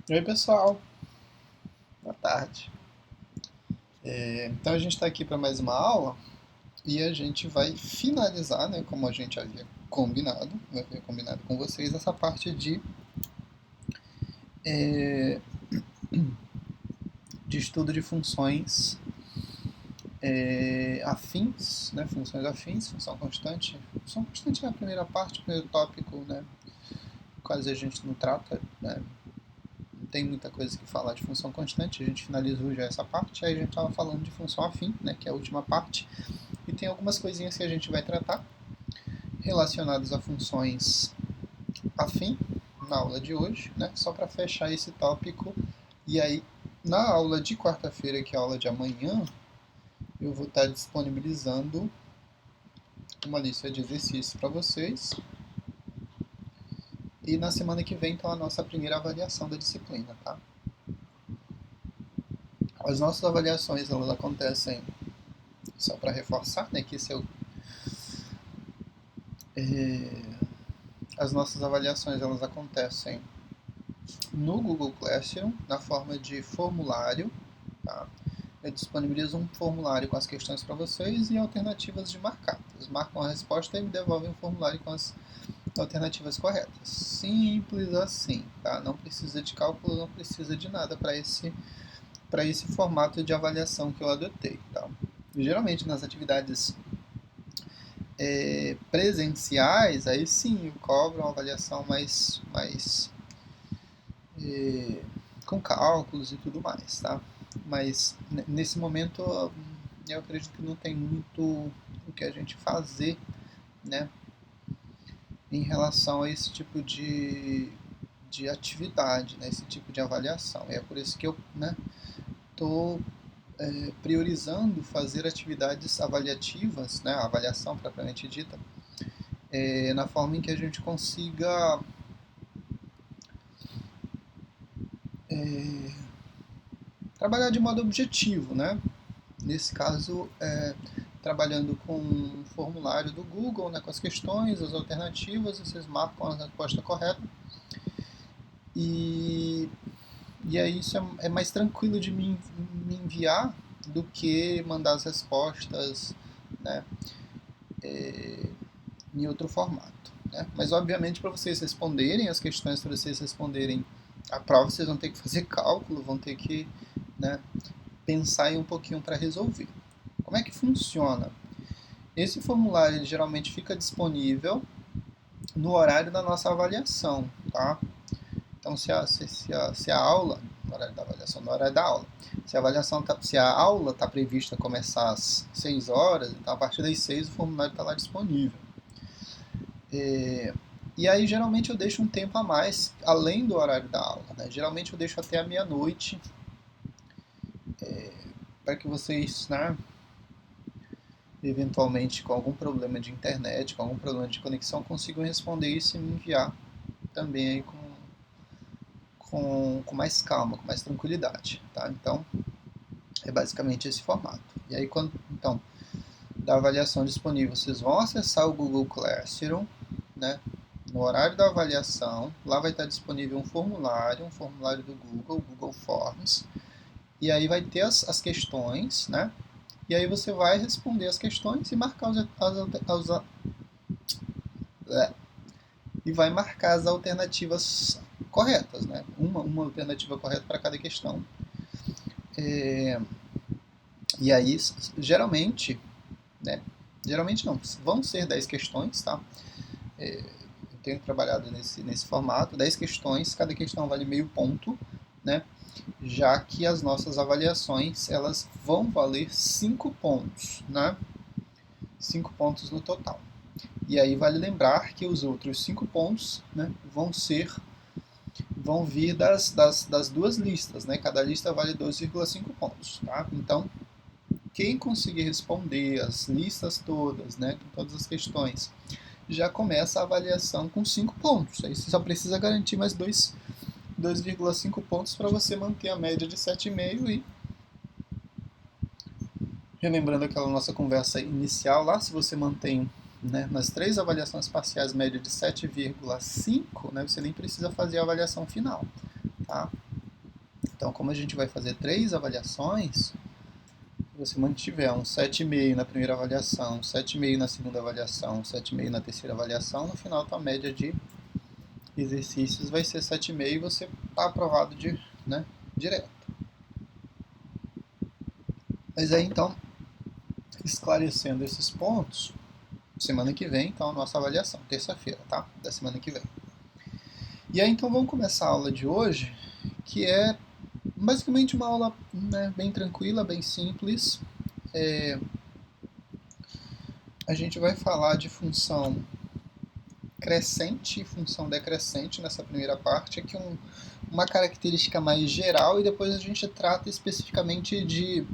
Oi, pessoal. Boa tarde. Então a gente está aqui para mais uma aula e a gente vai finalizar, né, como a gente havia combinado com vocês, essa parte é, de estudo de funções afins, né, funções afins, função constante. Função constante é a primeira parte, o primeiro tópico, né, quase a gente não trata, né, não tem muita coisa que falar de função constante, a gente finalizou já essa parte, aí a gente estava falando de função afim, né, que é a última parte, e tem algumas coisinhas que a gente vai tratar relacionadas a funções afim na aula de hoje, né? Só para fechar esse tópico. E aí, na aula de quarta-feira, que é a aula de amanhã, eu vou estar disponibilizando uma lista de exercícios para vocês. E na semana que vem, então, a nossa primeira avaliação da disciplina, tá? As nossas avaliações, elas acontecem, só para reforçar, né, que esse é o, as nossas avaliações, elas acontecem no Google Classroom, na forma de formulário, tá? Eu disponibilizo um formulário com as questões para vocês e alternativas de marcar. Vocês marcam a resposta e me devolvem o formulário com as alternativas corretas. Simples assim, tá? Não precisa de cálculo, não precisa de nada para esse formato de avaliação que eu adotei, tá? E, geralmente nas atividades presenciais, aí sim eu cobro uma avaliação mais com cálculos e tudo mais, tá? Mas nesse momento eu acredito que não tem muito o que a gente fazer, né, em relação a esse tipo de atividade, né, esse tipo de avaliação. E é por isso que eu, né, estou priorizando fazer atividades avaliativas, né, a avaliação propriamente dita, na forma em que a gente consiga trabalhar de modo objetivo, né? Nesse caso, trabalhando com um formulário do Google, né, com as questões, as alternativas, vocês marcam a resposta correta. E, e aí isso é mais tranquilo de me enviar do que mandar as respostas, né, em outro formato. Né? Mas, obviamente, para vocês responderem as questões, para vocês responderem a prova, vocês vão ter que fazer cálculo, vão ter que, né, pensar aí um pouquinho para resolver. Como é que funciona? Esse formulário ele geralmente fica disponível no horário da nossa avaliação, tá? Então, se a aula, no horário da avaliação, no horário da aula, se a aula está prevista começar às 6 horas, então a partir das 6 o formulário está lá disponível. E aí, geralmente, eu deixo um tempo a mais, além do horário da aula. Né? Geralmente, eu deixo até a meia-noite, para que vocês, né, eventualmente, com algum problema de internet, com algum problema de conexão, consigam responder isso e me enviar também aí com mais calma, com mais tranquilidade. Tá? Então, é basicamente esse formato. E aí, quando, então, da avaliação disponível, vocês vão acessar o Google Classroom, né? No horário da avaliação, lá vai estar disponível um formulário do Google, Google Forms, e aí vai ter as questões, né? E aí você vai responder as questões e marcar e vai marcar as alternativas corretas, né? Uma alternativa correta para cada questão. E aí, geralmente, né? Geralmente não, vão ser 10 questões, tá? Eu tenho trabalhado nesse formato, 10 questões, cada questão vale meio ponto, né? Já que as nossas avaliações elas vão valer 5 pontos, né? 5 pontos no total. E aí vale lembrar que os outros 5 pontos, né, vão vir das duas listas, né? Cada lista vale 2,5 pontos, tá? Então, quem conseguir responder as listas todas, né, com todas as questões, já começa a avaliação com 5 pontos. Aí você só precisa garantir mais 2,5 pontos para você manter a média de 7,5 e relembrando aquela nossa conversa inicial lá, se você mantém, né, nas 3 avaliações parciais média de 7,5, né, você nem precisa fazer a avaliação final, tá? Então, como a gente vai fazer 3 avaliações, se você mantiver um 7,5 na primeira avaliação, um 7,5 na segunda avaliação, um 7,5 na terceira avaliação, no final a média de exercícios vai ser 7,5 e você está aprovado direto. Mas aí, então, esclarecendo esses pontos, semana que vem, então, a nossa avaliação, terça-feira, tá? Da semana que vem. E aí, então, vamos começar a aula de hoje, que é basicamente uma aula, né, bem tranquila, bem simples. A gente vai falar de função crescente e função decrescente nessa primeira parte, aqui uma característica mais geral, e depois a gente trata especificamente de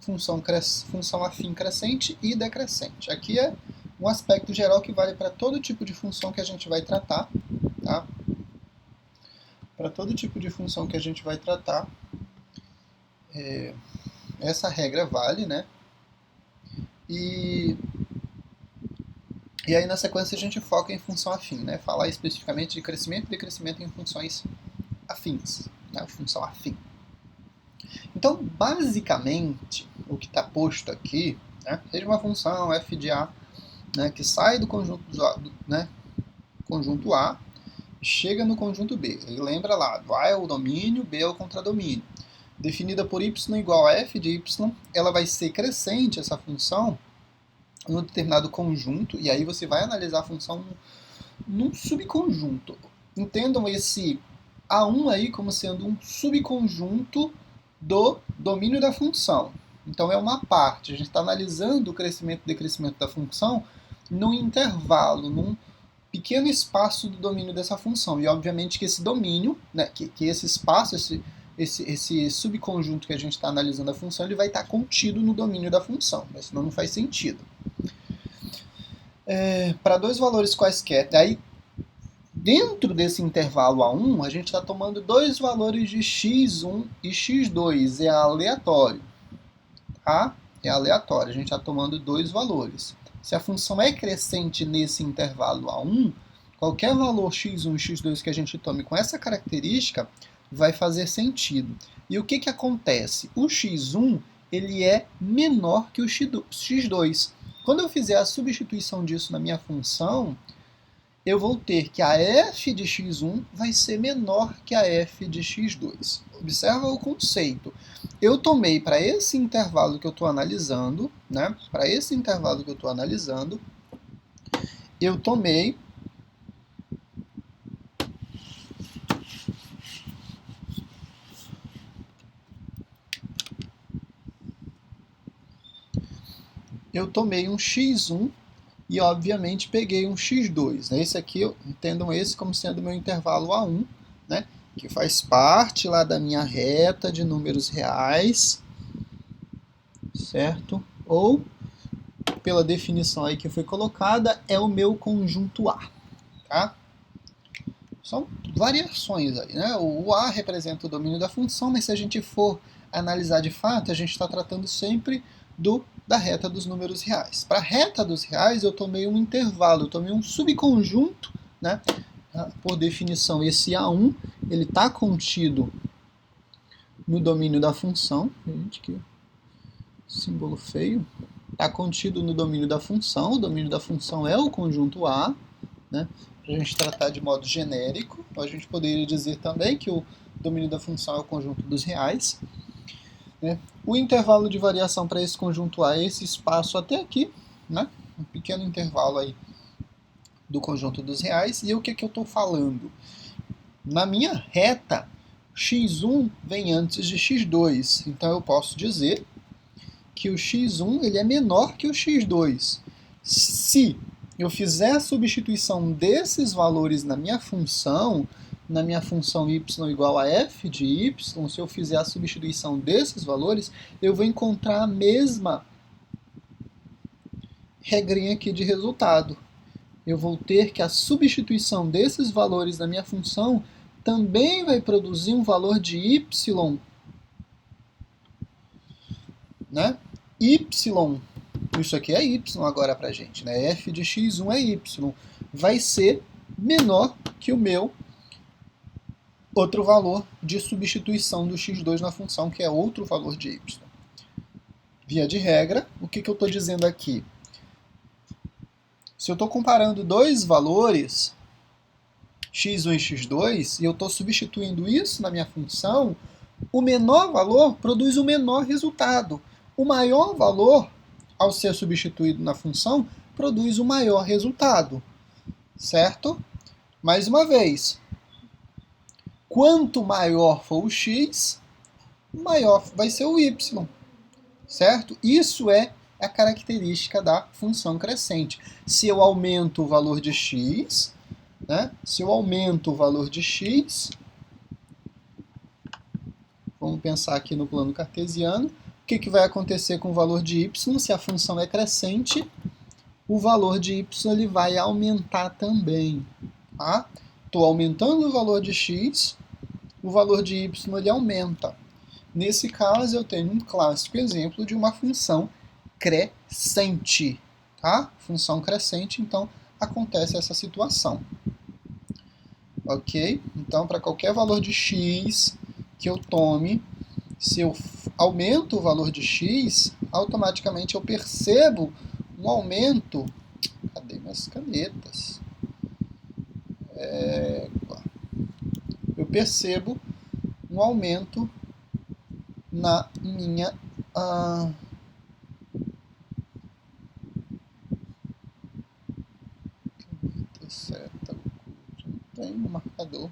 função afim crescente e decrescente. Aqui é um aspecto geral que vale para todo tipo de função que a gente vai tratar, tá? Para todo tipo de função que a gente vai tratar, essa regra vale, né? E aí, na sequência, a gente foca em função afim, né? Falar especificamente de crescimento e decrescimento em funções afins, né? Função afim. Então, basicamente, o que está posto aqui, né, seja uma função f de A, né, que sai do conjunto A, chega no conjunto B. Ele lembra lá, A é o domínio, B é o contradomínio. Definida por y igual a f de y, ela vai ser crescente, essa função, em um determinado conjunto, e aí você vai analisar a função num subconjunto. Entendam esse A1 aí como sendo um subconjunto do domínio da função. Então é uma parte, a gente está analisando o crescimento e decrescimento da função num intervalo, num pequeno espaço do domínio dessa função. E obviamente que esse domínio, né, que esse espaço, esse subconjunto que a gente está analisando a função, ele vai estar contido no domínio da função, mas senão não faz sentido. Para dois valores quaisquer, aí dentro desse intervalo A1, a gente está tomando dois valores de x1 e x2, é aleatório, tá? É aleatório, a gente está tomando dois valores. Se a função é crescente nesse intervalo A1, qualquer valor x1 e x2 que a gente tome com essa característica vai fazer sentido. E o que acontece? O x1 ele é menor que o x2. Quando eu fizer a substituição disso na minha função, eu vou ter que a f de x1 vai ser menor que a f de x2. Observa o conceito. Eu tomei para esse intervalo que eu estou analisando, né? Para esse intervalo que eu estou analisando, eu tomei um x1 e, obviamente, peguei um x2. Esse aqui, entendam esse como sendo meu intervalo A1, né? Que faz parte lá da minha reta de números reais, certo? Ou, pela definição aí que foi colocada, é o meu conjunto A, tá? São variações aí, né? O A representa o domínio da função, mas se a gente for analisar de fato, a gente está tratando sempre da reta dos números reais. Para a reta dos reais, eu tomei um intervalo, eu tomei um subconjunto, né? Por definição, esse A1, ele está contido no domínio da função. Gente, que símbolo feio. Está contido no domínio da função, o domínio da função é o conjunto A, né? Para a gente tratar de modo genérico, a gente poderia dizer também que o domínio da função é o conjunto dos reais, né? O intervalo de variação para esse conjunto A é esse espaço até aqui, né? Um pequeno intervalo aí do conjunto dos reais. E o que eu estou falando? Na minha reta, x1 vem antes de x2, então eu posso dizer que o x1 ele é menor que o x2. Se eu fizer a substituição desses valores na minha função y igual a f de y, se eu fizer a substituição desses valores, eu vou encontrar a mesma regrinha aqui de resultado. Eu vou ter que a substituição desses valores na minha função também vai produzir um valor de y, né? Y, isso aqui é y agora pra gente, né? F de x1 é y, vai ser menor que o meu outro valor de substituição do x2 na função, que é outro valor de y. Via de regra, o que eu estou dizendo aqui? Se eu estou comparando dois valores, x1 e x2, e eu estou substituindo isso na minha função, o menor valor produz o menor resultado. O maior valor, ao ser substituído na função, produz o maior resultado. Certo? Mais uma vez, quanto maior for o x, maior vai ser o y. Certo? Isso é a característica da função crescente. Se eu aumento o valor de x, né? Se eu aumento o valor de x, vamos pensar aqui no plano cartesiano, o que vai acontecer com o valor de y? Se a função é crescente, o valor de y ele vai aumentar também. Tá? Estou aumentando o valor de x, o valor de y ele aumenta. Nesse caso, eu tenho um clássico exemplo de uma função crescente. Tá? Função crescente, então, acontece essa situação. Ok? Então, para qualquer valor de x que eu tome, se eu aumento o valor de x, automaticamente eu percebo um aumento. Cadê minhas canetas? Eu percebo um aumento na minha caneta seta. Não tem um marcador.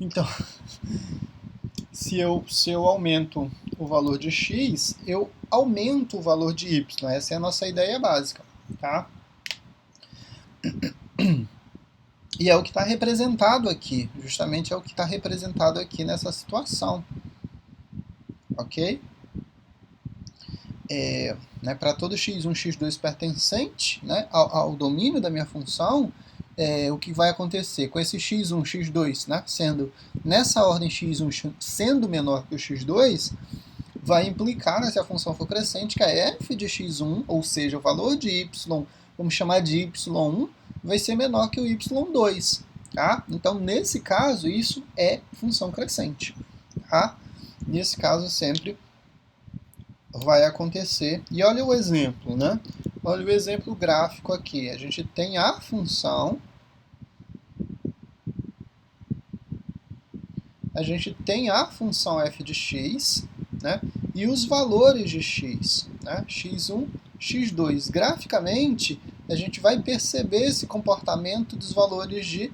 Então, se eu aumento o valor de x, eu aumento o valor de y. Essa é a nossa ideia básica. Tá? E é o que está representado aqui. Justamente é o que está representado aqui nessa situação. Ok? Né, para todo x1, x2 pertencente, né, ao domínio da minha função, o que vai acontecer com esse x1, x2, né, sendo nessa ordem x1 sendo menor que o x2, vai implicar, né, se a função for crescente, que a f de x1, ou seja, o valor de y, vamos chamar de y1, vai ser menor que o y2. Tá? Então, nesse caso, isso é função crescente. Tá? Nesse caso, sempre vai acontecer. E olha o exemplo, né? Olha o exemplo gráfico aqui. A gente tem a função, f de x, né? E os valores de x, né? x1, x2. Graficamente, a gente vai perceber esse comportamento dos valores de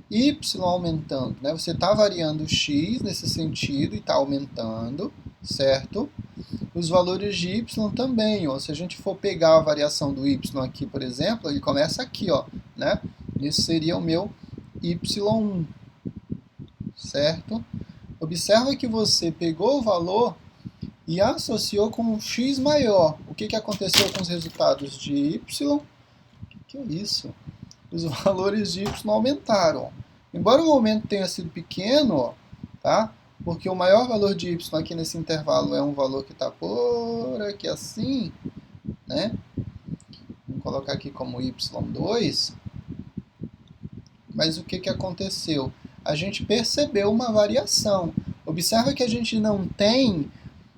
y aumentando, né? Você está variando o x nesse sentido e está aumentando, certo? Os valores de y também, ó. Se a gente for pegar a variação do y aqui, por exemplo, ele começa aqui, ó, né? Esse seria o meu y1, certo? Observa que você pegou o valor e associou com um x maior. O que aconteceu com os resultados de y? O que é isso? Os valores de y aumentaram. Embora o aumento tenha sido pequeno, ó, tá? Porque o maior valor de y aqui nesse intervalo é um valor que está por aqui assim, né? Vamos colocar aqui como y2. Mas o que aconteceu? A gente percebeu uma variação. Observa que a gente não tem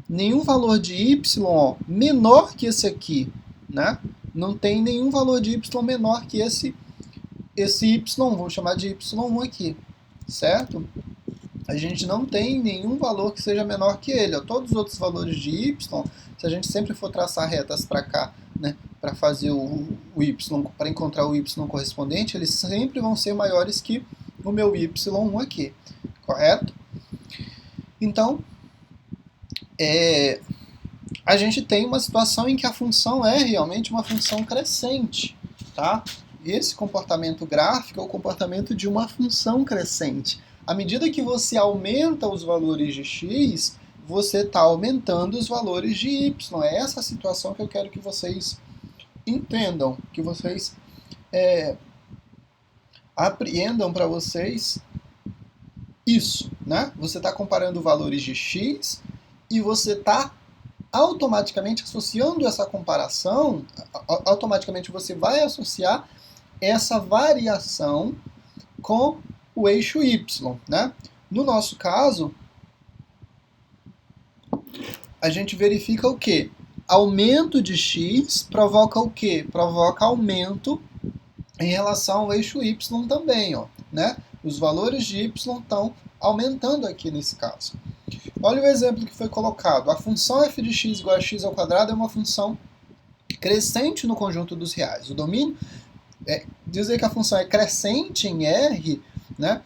nenhum valor de y menor que esse aqui, né? Não tem nenhum valor de y menor que esse y, vamos chamar de y1 aqui, certo? A gente não tem nenhum valor que seja menor que ele. Ó. Todos os outros valores de y, se a gente sempre for traçar retas para cá, né, para fazer o y, para encontrar o y correspondente, eles sempre vão ser maiores que o meu y1 aqui, correto? Então, a gente tem uma situação em que a função é realmente uma função crescente, tá? Esse comportamento gráfico é o comportamento de uma função crescente. À medida que você aumenta os valores de x, você está aumentando os valores de y. É essa a situação que eu quero que vocês entendam, que vocês apreendam para vocês isso. né? Você está comparando valores de x e você está automaticamente associando essa comparação, automaticamente você vai associar essa variação com o eixo y, né? No nosso caso, a gente verifica o quê? Aumento de x provoca o quê? Provoca aumento em relação ao eixo y também, ó, né? Os valores de y estão aumentando aqui nesse caso. Olha o exemplo que foi colocado. A função f de x igual a x ao quadrado é uma função crescente no conjunto dos reais. O domínio, dizer que a função é crescente em R, né?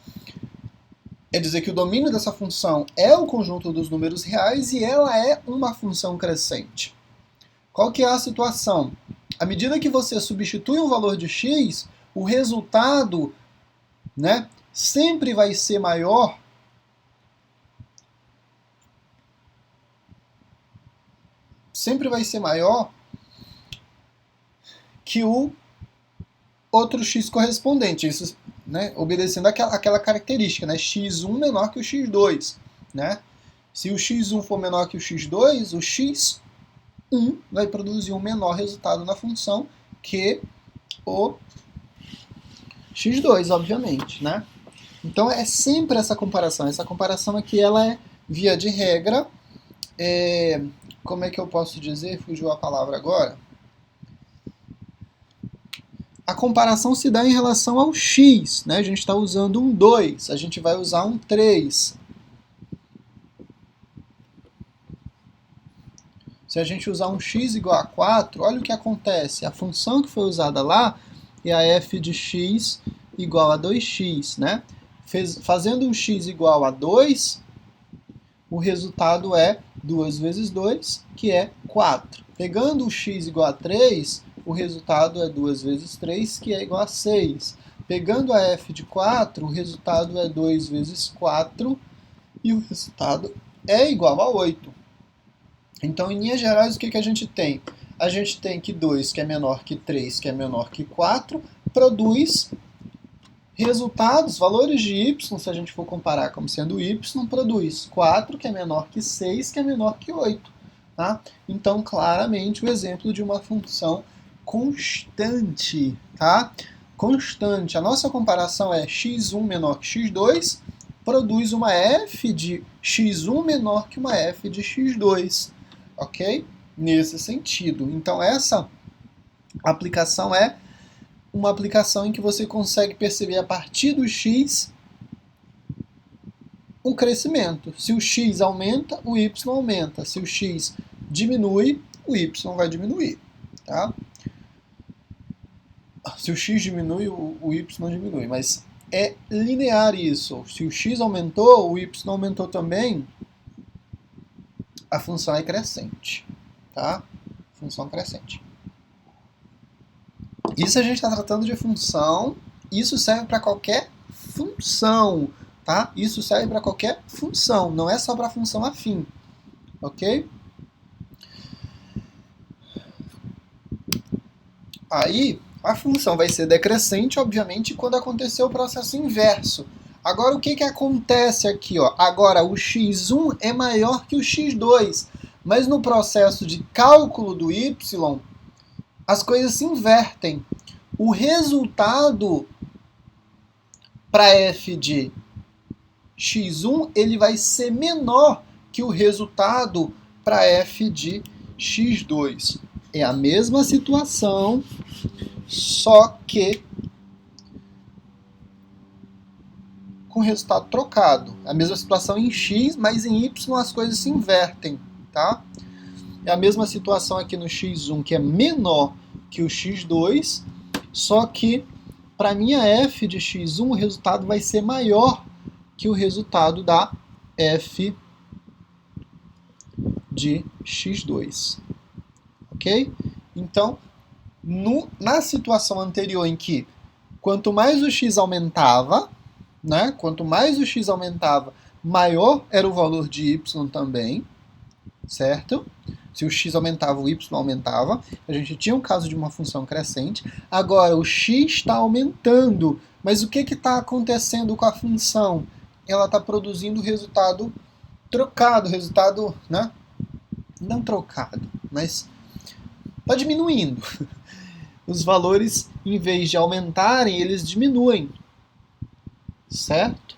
É dizer que o domínio dessa função é o conjunto dos números reais e ela é uma função crescente. Qual que é a situação? À medida que você substitui um valor de x, o resultado, né, sempre vai ser maior que o outro x correspondente. Isso, né, obedecendo aquela característica, né, x1 menor que o x2. Né? Se o x1 for menor que o x2, o x1 vai produzir um menor resultado na função que o x2, obviamente. Né? Então é sempre essa comparação. Essa comparação aqui ela é, via de regra, como é que eu posso dizer? Fugiu a palavra agora. A comparação se dá em relação ao x, né? A gente está usando um 2, a gente vai usar um 3. Se a gente usar um x igual a 4, olha o que acontece. A função que foi usada lá é a f de x igual a 2x, né? Fazendo um x igual a 2, o resultado é 2 vezes 2, que é 4. Pegando o x igual a 3, o resultado é 2 vezes 3, que é igual a 6. Pegando a f de 4, o resultado é 2 vezes 4, e o resultado é igual a 8. Então, em linhas gerais, o que a gente tem? A gente tem que 2, que é menor que 3, que é menor que 4, produz resultados, valores de y, se a gente for comparar como sendo y, produz 4, que é menor que 6, que é menor que 8. Tá? Então, claramente, o exemplo de uma função constante. Tá? Constante. A nossa comparação é x1 menor que x2, produz uma f de x1 menor que uma f de x2. Ok? Nesse sentido. Então, essa aplicação é uma aplicação em que você consegue perceber a partir do x um crescimento. Se o x aumenta, o y aumenta. Se o x diminui, o y vai diminuir. Tá? Se o x diminui, o y diminui. Mas é linear isso. Se o x aumentou, o y aumentou também, a função é crescente. Tá? Função crescente. Isso a gente está tratando de função, isso serve para qualquer função, tá? Isso serve para qualquer função, não é só para função afim, ok? Aí, a função vai ser decrescente, obviamente, quando acontecer o processo inverso. Agora, o que acontece aqui? Ó? Agora, o x1 é maior que o x2, mas no processo de cálculo do y, as coisas se invertem. O resultado para f de x1 ele vai ser menor que o resultado para f de x2. É a mesma situação, só que com resultado trocado. É a mesma situação em x, mas em y as coisas se invertem. Tá? É a mesma situação aqui no x1, que é menor que o x2, só que para minha f de x1 o resultado vai ser maior que o resultado da f de x2. Ok? Então, na situação anterior em que quanto mais o x aumentava, né, maior era o valor de y também, certo? Se o x aumentava, o y aumentava. A gente tinha um caso de uma função crescente. Agora, o x está aumentando. Mas o que está acontecendo com a função? ela está produzindo o resultado trocado, resultado, né? Não trocado, mas está diminuindo. Os valores, em vez de aumentarem, eles diminuem, certo?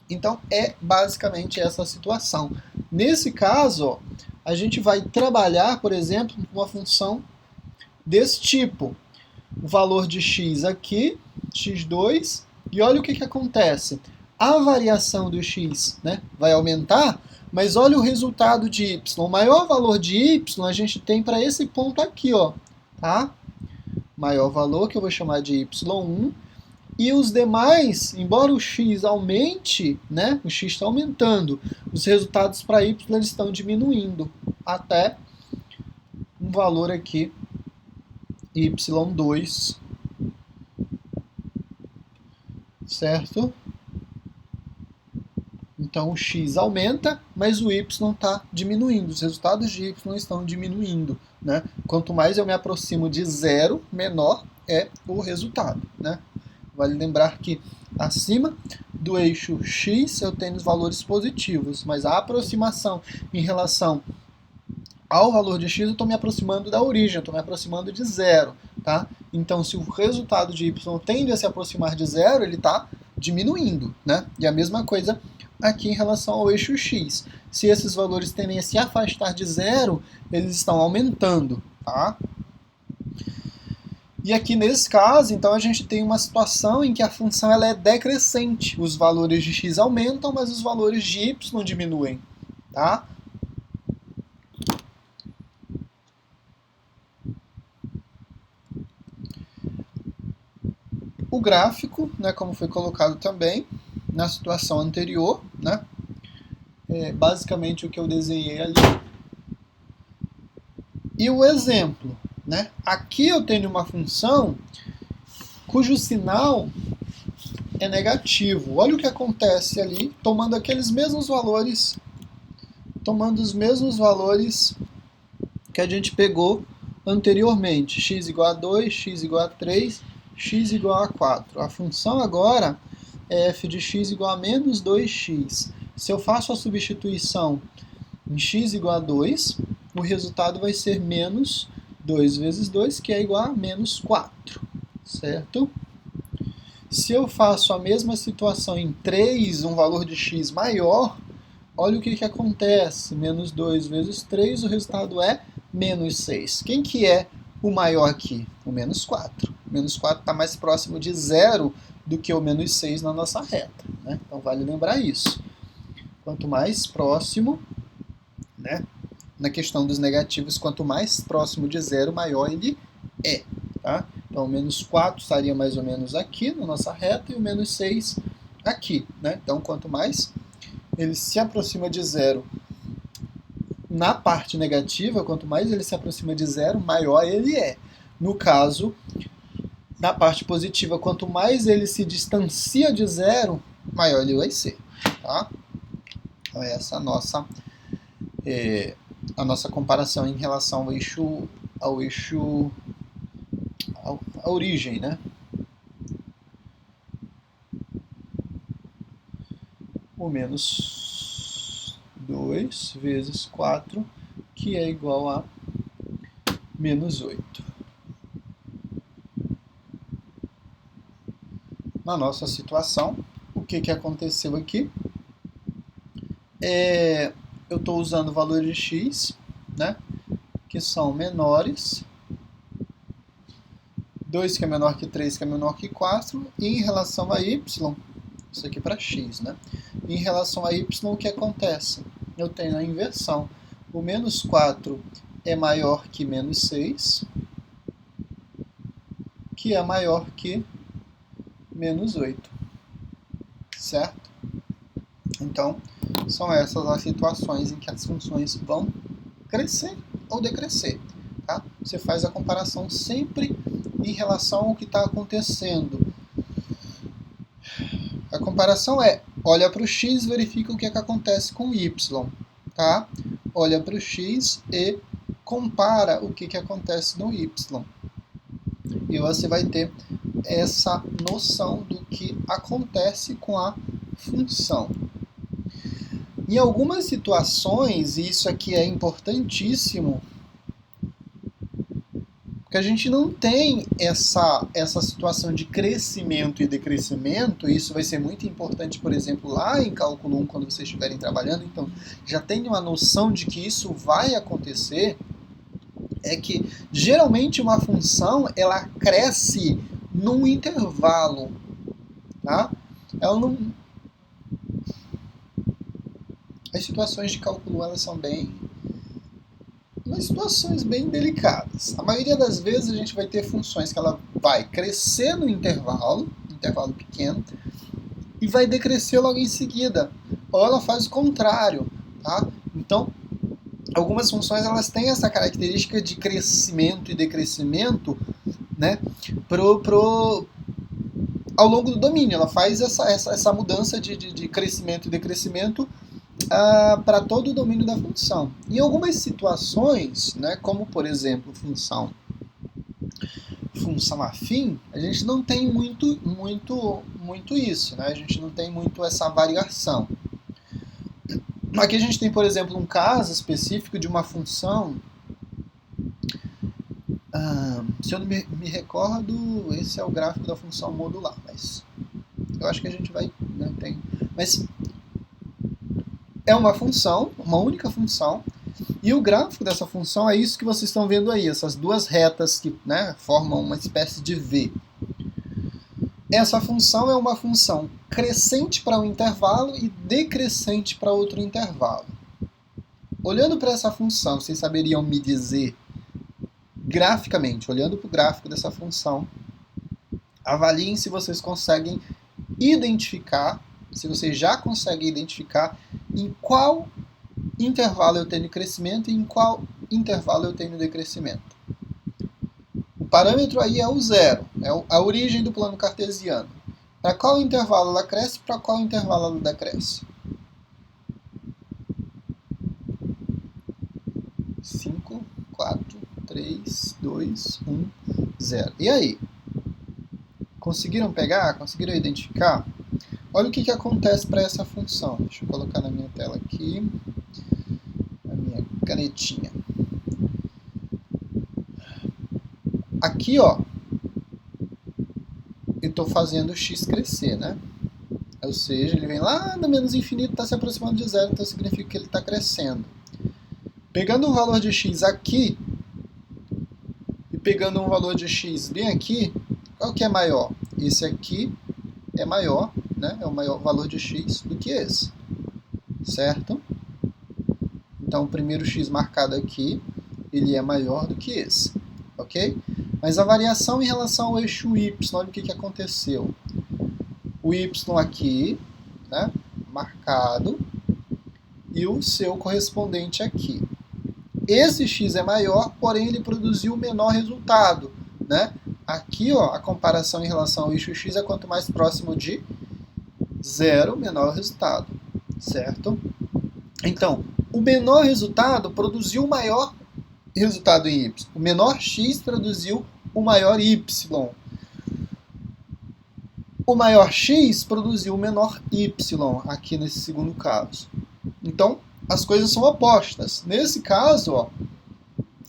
Então, é basicamente essa a situação. Nesse caso, ó, a gente vai trabalhar, por exemplo, uma função desse tipo. O valor de x aqui, x2, e olha o que acontece. A variação do x, né, vai aumentar, mas olha o resultado de y. O maior valor de y a gente tem para esse ponto aqui, ó, tá? Maior valor, que eu vou chamar de y1, e os demais, embora o x aumente, né, o x está aumentando, os resultados para y eles estão diminuindo, até um valor aqui, y2, certo? Então o x aumenta, mas o y está diminuindo, os resultados de y estão diminuindo, né? Quanto mais eu me aproximo de zero, menor é o resultado, né? Vale lembrar que acima do eixo x eu tenho os valores positivos, mas a aproximação em relação ao valor de x eu estou me aproximando da origem, estou me aproximando de zero, tá? Então se o resultado de y tende a se aproximar de zero, ele está diminuindo, né? E a mesma coisa aqui em relação ao eixo x. Se esses valores tendem a se afastar de zero, eles estão aumentando, tá? E aqui nesse caso, então a gente tem uma situação em que a função ela é decrescente. Os valores de x aumentam, mas os valores de y diminuem, tá? O gráfico, né, como foi colocado também na situação anterior, né, é basicamente o que eu desenhei ali. E o exemplo, né, aqui eu tenho uma função cujo sinal é negativo. Olha o que acontece ali, tomando aqueles mesmos valores, tomando os mesmos valores que a gente pegou anteriormente. X igual a 2, x igual a 3, x igual a 4. A função agora é f de x igual a menos 2x. Se eu faço a substituição em x igual a 2, o resultado vai ser menos 2 vezes 2, que é igual a menos 4, certo? Se eu faço a mesma situação em 3, um valor de x maior, olha o que acontece. Menos 2 vezes 3, o resultado é menos 6. Quem que é o maior aqui? O menos 4. O menos 4 está mais próximo de zero do que o menos 6 na nossa reta, né? Então vale lembrar isso. Quanto mais próximo, né, na questão dos negativos, quanto mais próximo de zero, maior ele é, tá? Então o menos 4 estaria mais ou menos aqui na nossa reta e o menos 6 aqui, né? Então quanto mais ele se aproxima de zero na parte negativa, quanto mais ele se aproxima de zero, maior ele é. No caso, na parte positiva, quanto mais ele se distancia de zero, maior ele vai ser, tá? Então essa é a nossa comparação em relação à origem, né? O menos 2 vezes 4, que é igual a menos 8. Na nossa situação, o que aconteceu aqui? Eu estou usando valores de x, né, que são menores, 2 que é menor que 3 que é menor que 4, e em relação a y, isso aqui para x, né? Em relação a y, o que acontece? Eu tenho a inversão. O menos 4 é maior que menos 6, que é maior que menos 8, certo? Então, são essas as situações em que as funções vão crescer ou decrescer, tá? Você faz a comparação sempre em relação ao que está acontecendo. A comparação é, olha para o x e verifica o que acontece com o y, tá? Olha para o x e compara o que acontece no y. E você vai ter essa noção do que acontece com a função. Em algumas situações, e isso aqui é importantíssimo, porque a gente não tem essa situação de crescimento e decrescimento, e isso vai ser muito importante, por exemplo, lá em cálculo 1, quando vocês estiverem trabalhando, então já tenham uma noção de que isso vai acontecer, é que geralmente uma função ela cresce num intervalo, tá? Ela não... As situações de cálculo elas são umas situações bem delicadas. A maioria das vezes a gente vai ter funções que ela vai crescer no intervalo pequeno, e vai decrescer logo em seguida. Ou ela faz o contrário, tá? Então, algumas funções elas têm essa característica de crescimento e decrescimento, né, ao longo do domínio. Ela faz essa mudança de crescimento e decrescimento para todo o domínio da função. Em algumas situações, né, como por exemplo função afim, a gente não tem muito isso, né? A gente não tem muito essa variação. Aqui a gente tem, por exemplo, um caso específico de uma função. Se eu não me recordo, esse é o gráfico da função modular, mas eu acho que a gente vai... Né, mas é uma função, uma única função, e o gráfico dessa função é isso que vocês estão vendo aí, essas duas retas que, né, formam uma espécie de V. Essa função é uma função crescente para um intervalo e decrescente para outro intervalo. Olhando para essa função, vocês saberiam me dizer, graficamente, olhando para o gráfico dessa função, avaliem se vocês conseguem identificar, se vocês já conseguem identificar em qual intervalo eu tenho crescimento e em qual intervalo eu tenho decrescimento. O parâmetro aí é o zero, é a origem do plano cartesiano. Para qual intervalo ela cresce, para qual intervalo ela decresce? 5, 4, 3, 2, 1, 0. E aí? Conseguiram pegar? Conseguiram identificar? Olha o que acontece para essa função. Deixa eu colocar na minha tela aqui a minha canetinha. Aqui, ó, eu estou fazendo o x crescer, né? Ou seja, ele vem lá no menos infinito, está se aproximando de zero, então significa que ele está crescendo. Pegando um valor de x aqui e pegando um valor de x bem aqui, qual que é maior? Esse aqui é maior, né? É o maior valor de x do que esse, certo? Então o primeiro x marcado aqui, ele é maior do que esse, ok? Mas a variação em relação ao eixo y, olha o que aconteceu. O y aqui, né, marcado, e o seu correspondente aqui. Esse x é maior, porém ele produziu o menor resultado, né? Aqui, ó, a comparação em relação ao eixo x é quanto mais próximo de zero, menor o resultado, certo? Então, o menor resultado produziu o maior resultado em y. O menor x produziu o maior y. O maior x produziu o menor y, aqui nesse segundo caso. Então, as coisas são opostas. Nesse caso, ó,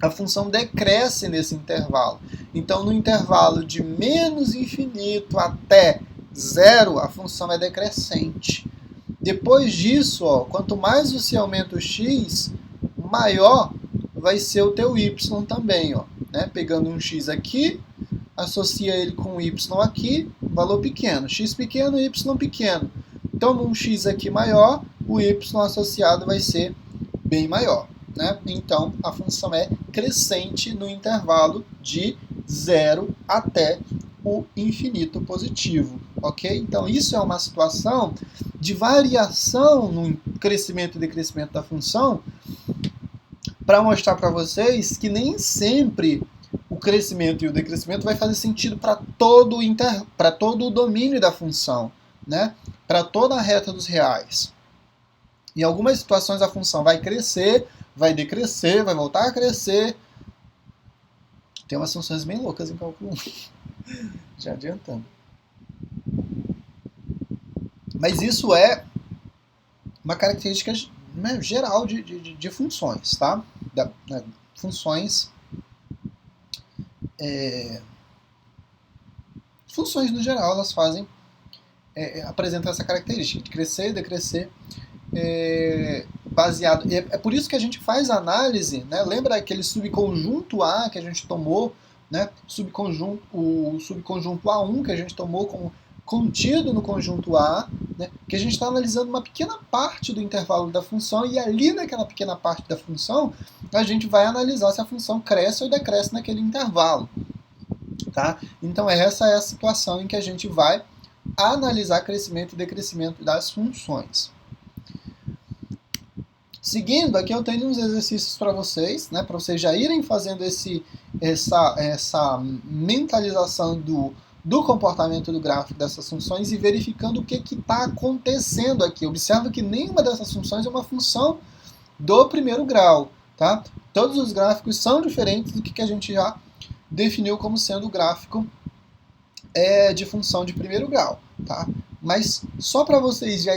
a função decresce nesse intervalo. Então, no intervalo de menos infinito até zero, a função é decrescente. Depois disso, ó, quanto mais você aumenta o x, maior vai ser o teu y também. Ó, né? Pegando um x aqui, associa ele com um y aqui, valor pequeno. X pequeno, y pequeno. Então, num x aqui maior, o y associado vai ser bem maior. Né? Então, a função é crescente no intervalo de 0 até o infinito positivo. Ok? Então, isso é uma situação de variação no crescimento e decrescimento da função, para mostrar para vocês que nem sempre o crescimento e o decrescimento vai fazer sentido para todo o domínio da função, né? Para toda a reta dos reais. Em algumas situações a função vai crescer, vai decrescer, vai voltar a crescer. Tem umas funções bem loucas em cálculo 1. Já adiantando. Mas isso é uma característica, né, geral de funções, tá? Funções no geral, elas apresentam essa característica de crescer e decrescer, baseado. É por isso que a gente faz análise, né? Lembra aquele subconjunto A que a gente tomou, né? O subconjunto A1 que a gente tomou como contido no conjunto A, né? Que a gente está analisando uma pequena parte do intervalo da função, e ali naquela pequena parte da função a gente vai analisar se a função cresce ou decresce naquele intervalo. Tá? Então essa é a situação em que a gente vai analisar crescimento e decrescimento das funções. Seguindo, aqui eu tenho uns exercícios para vocês, né, para vocês já irem fazendo essa mentalização do comportamento do gráfico dessas funções e verificando o que está acontecendo aqui. Observa que nenhuma dessas funções é uma função do primeiro grau. Tá? Todos os gráficos são diferentes do que a gente já definiu como sendo o gráfico de função de primeiro grau. Tá? Mas só para vocês já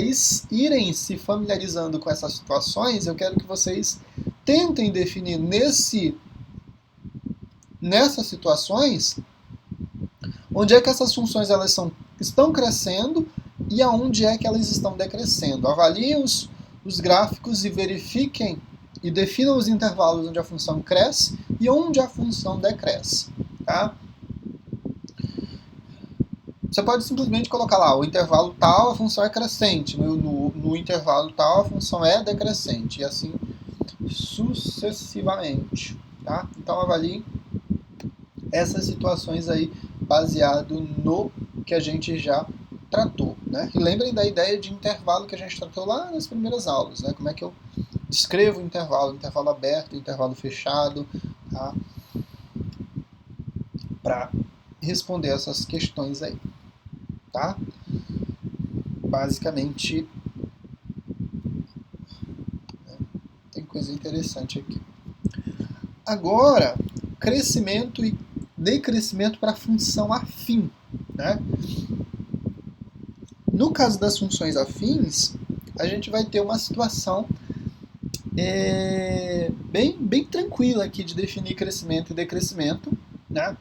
irem se familiarizando com essas situações, eu quero que vocês tentem definir nessas situações onde é que essas funções estão crescendo e aonde é que elas estão decrescendo. Avaliem os gráficos e verifiquem e definam os intervalos onde a função cresce e onde a função decresce. Tá? Você pode simplesmente colocar lá, o intervalo tal, a função é crescente, no intervalo tal, a função é decrescente, e assim sucessivamente. Tá? Então avalie essas situações aí baseado no que a gente já tratou. Né? E lembrem da ideia de intervalo que a gente tratou lá nas primeiras aulas, né? Como é que eu descrevo o intervalo aberto, intervalo fechado, tá? Para responder essas questões aí. Tá? Basicamente, tem coisa interessante aqui. Agora, crescimento e decrescimento para a função afim. Né? No caso das funções afins, a gente vai ter uma situação bem tranquila aqui de definir crescimento e decrescimento, né?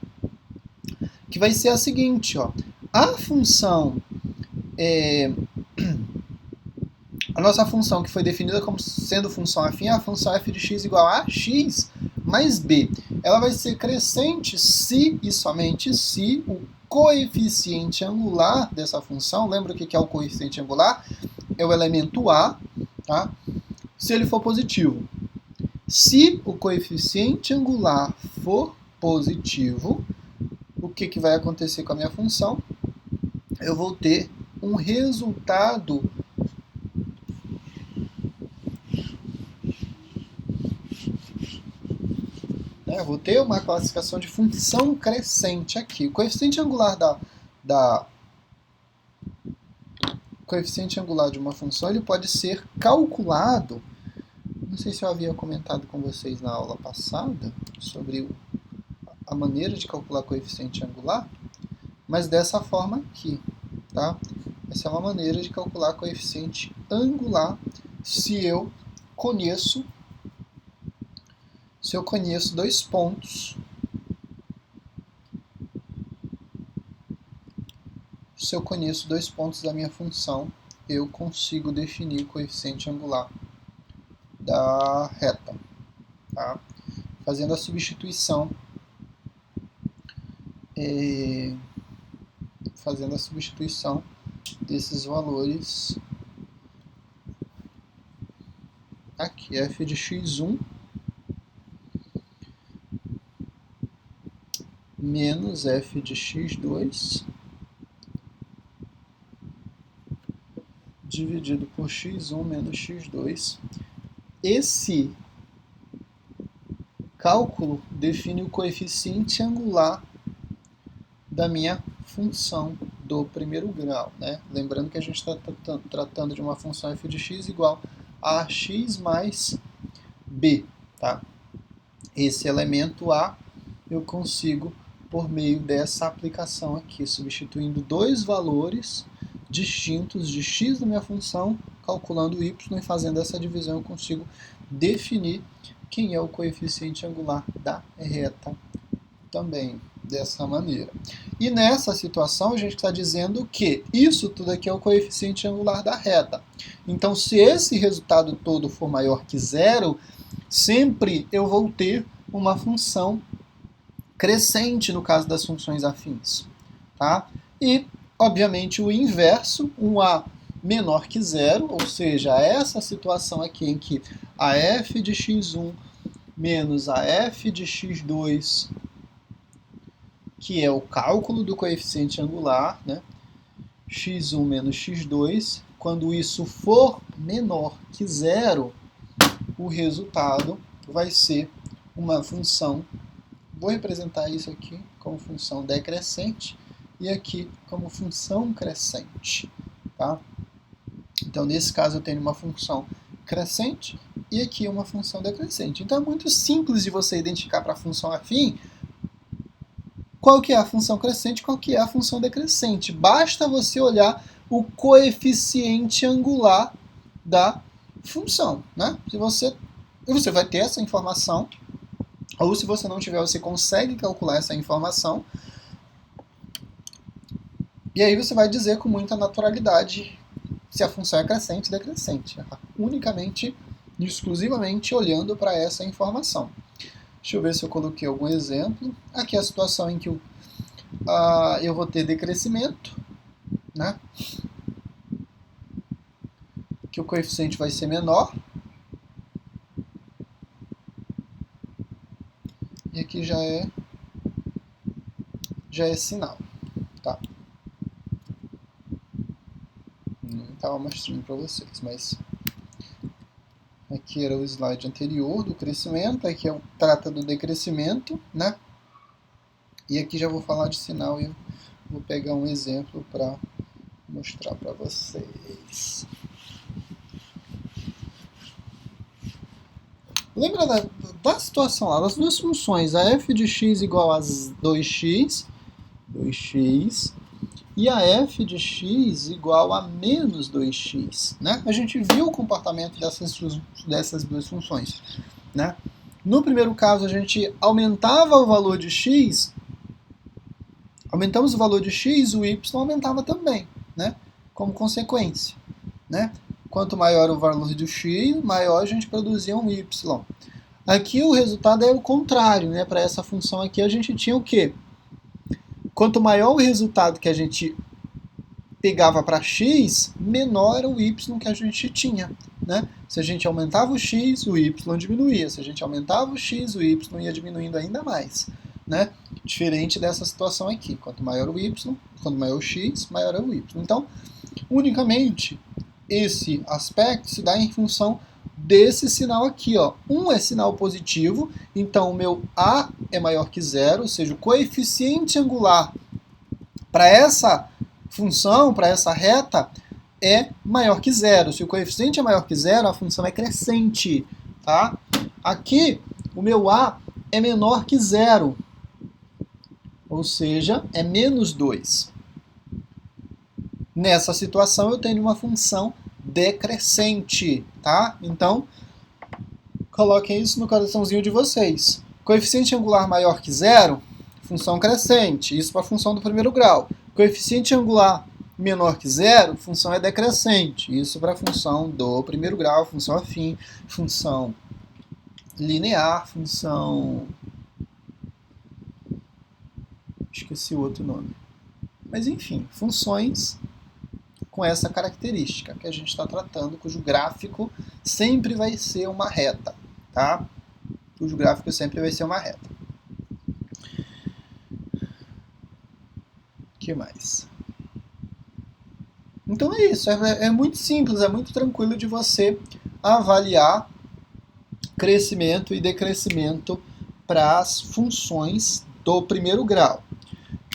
Que vai ser a seguinte, ó. A função, a nossa função que foi definida como sendo função afim é a função f de x igual a x mais b. Ela vai ser crescente se e somente se o coeficiente angular dessa função, lembra o que é o coeficiente angular? É o elemento a, tá? Se ele for positivo. Se o coeficiente angular for positivo, o que vai acontecer com a minha função? Eu vou ter um resultado eu vou ter uma classificação de função crescente aqui. O coeficiente angular coeficiente angular de uma função ele pode ser calculado. Não sei se eu havia comentado com vocês na aula passada sobre a maneira de calcular coeficiente angular, mas dessa forma aqui, tá? Essa é uma maneira de calcular coeficiente angular se eu conheço dois pontos. Se eu conheço dois pontos da minha função, eu consigo definir o coeficiente angular da reta. Tá? Fazendo a substituição desses valores aqui, f de x1 menos f de x2 dividido por x1 menos x2. Esse cálculo define o coeficiente angular da minha função do primeiro grau. Né? Lembrando que a gente está tratando de uma função f de x igual a x mais b. Tá? Esse elemento a eu consigo por meio dessa aplicação aqui, substituindo dois valores distintos de x da minha função, calculando o y e fazendo essa divisão eu consigo definir quem é o coeficiente angular da reta também, dessa maneira. E nessa situação a gente está dizendo que isso tudo aqui é o coeficiente angular da reta. Então, se esse resultado todo for maior que zero, sempre eu vou ter uma função crescente no caso das funções afins. Tá? E, obviamente, o inverso, um a menor que zero, ou seja, essa situação aqui em que a f de x1 menos a f de x2, que é o cálculo do coeficiente angular, né? x1 menos x2, quando isso for menor que zero, o resultado vai ser uma função, vou representar isso aqui como função decrescente e aqui como função crescente. Tá? Então, nesse caso, eu tenho uma função crescente e aqui uma função decrescente. Então, é muito simples de você identificar para a função afim qual que é a função crescente e qual que é a função decrescente. Basta você olhar o coeficiente angular da função. Né? Você vai ter essa informação, ou se você não tiver, você consegue calcular essa informação. E aí você vai dizer com muita naturalidade se a função é crescente ou decrescente. Unicamente e exclusivamente olhando para essa informação. Deixa eu ver se eu coloquei algum exemplo. Aqui é a situação em que eu vou ter decrescimento, né? Que o coeficiente vai ser menor. E aqui já é sinal. Tá? Não estava mostrando para vocês, mas aqui era o slide anterior do crescimento, aqui trata do decrescimento, né? E aqui já vou falar de sinal e eu vou pegar um exemplo para mostrar para vocês. Lembra da situação lá, das duas funções, a f de x igual a 2x, e a f de x igual a menos 2x. Né? A gente viu o comportamento dessas duas funções. Né? No primeiro caso, a gente aumentava o valor de x, aumentamos o valor de x, o y aumentava também, né? Como consequência. Né? Quanto maior o valor do x, maior a gente produzia um y. Aqui o resultado é o contrário. Né? Para essa função aqui, a gente tinha o quê? Quanto maior o resultado que a gente pegava para x, menor era o y que a gente tinha. Né? Se a gente aumentava o x, o y diminuía. Se a gente aumentava o x, o y ia diminuindo ainda mais. Né? Diferente dessa situação aqui. Quanto maior o y, quanto maior o x, maior é o y. Então, unicamente, esse aspecto se dá em função desse sinal aqui. Ó. Um é sinal positivo, então o meu a é maior que zero, ou seja, o coeficiente angular para essa função, para essa reta, é maior que zero. Se o coeficiente é maior que zero, a função é crescente. Tá? Aqui, o meu a é menor que zero, ou seja, é menos 2. Nessa situação, eu tenho uma função decrescente, tá? Então, coloquem isso no coraçãozinho de vocês. Coeficiente angular maior que zero, função crescente. Isso para a função do primeiro grau. Coeficiente angular menor que zero, função é decrescente. Isso para a função do primeiro grau, função afim, função linear, função... esqueci o outro nome. Mas enfim, funções com essa característica que a gente está tratando, cujo gráfico sempre vai ser uma reta, tá? Cujo gráfico sempre vai ser uma reta. O que mais? Então é isso, é muito simples, é muito tranquilo de você avaliar crescimento e decrescimento para as funções do primeiro grau.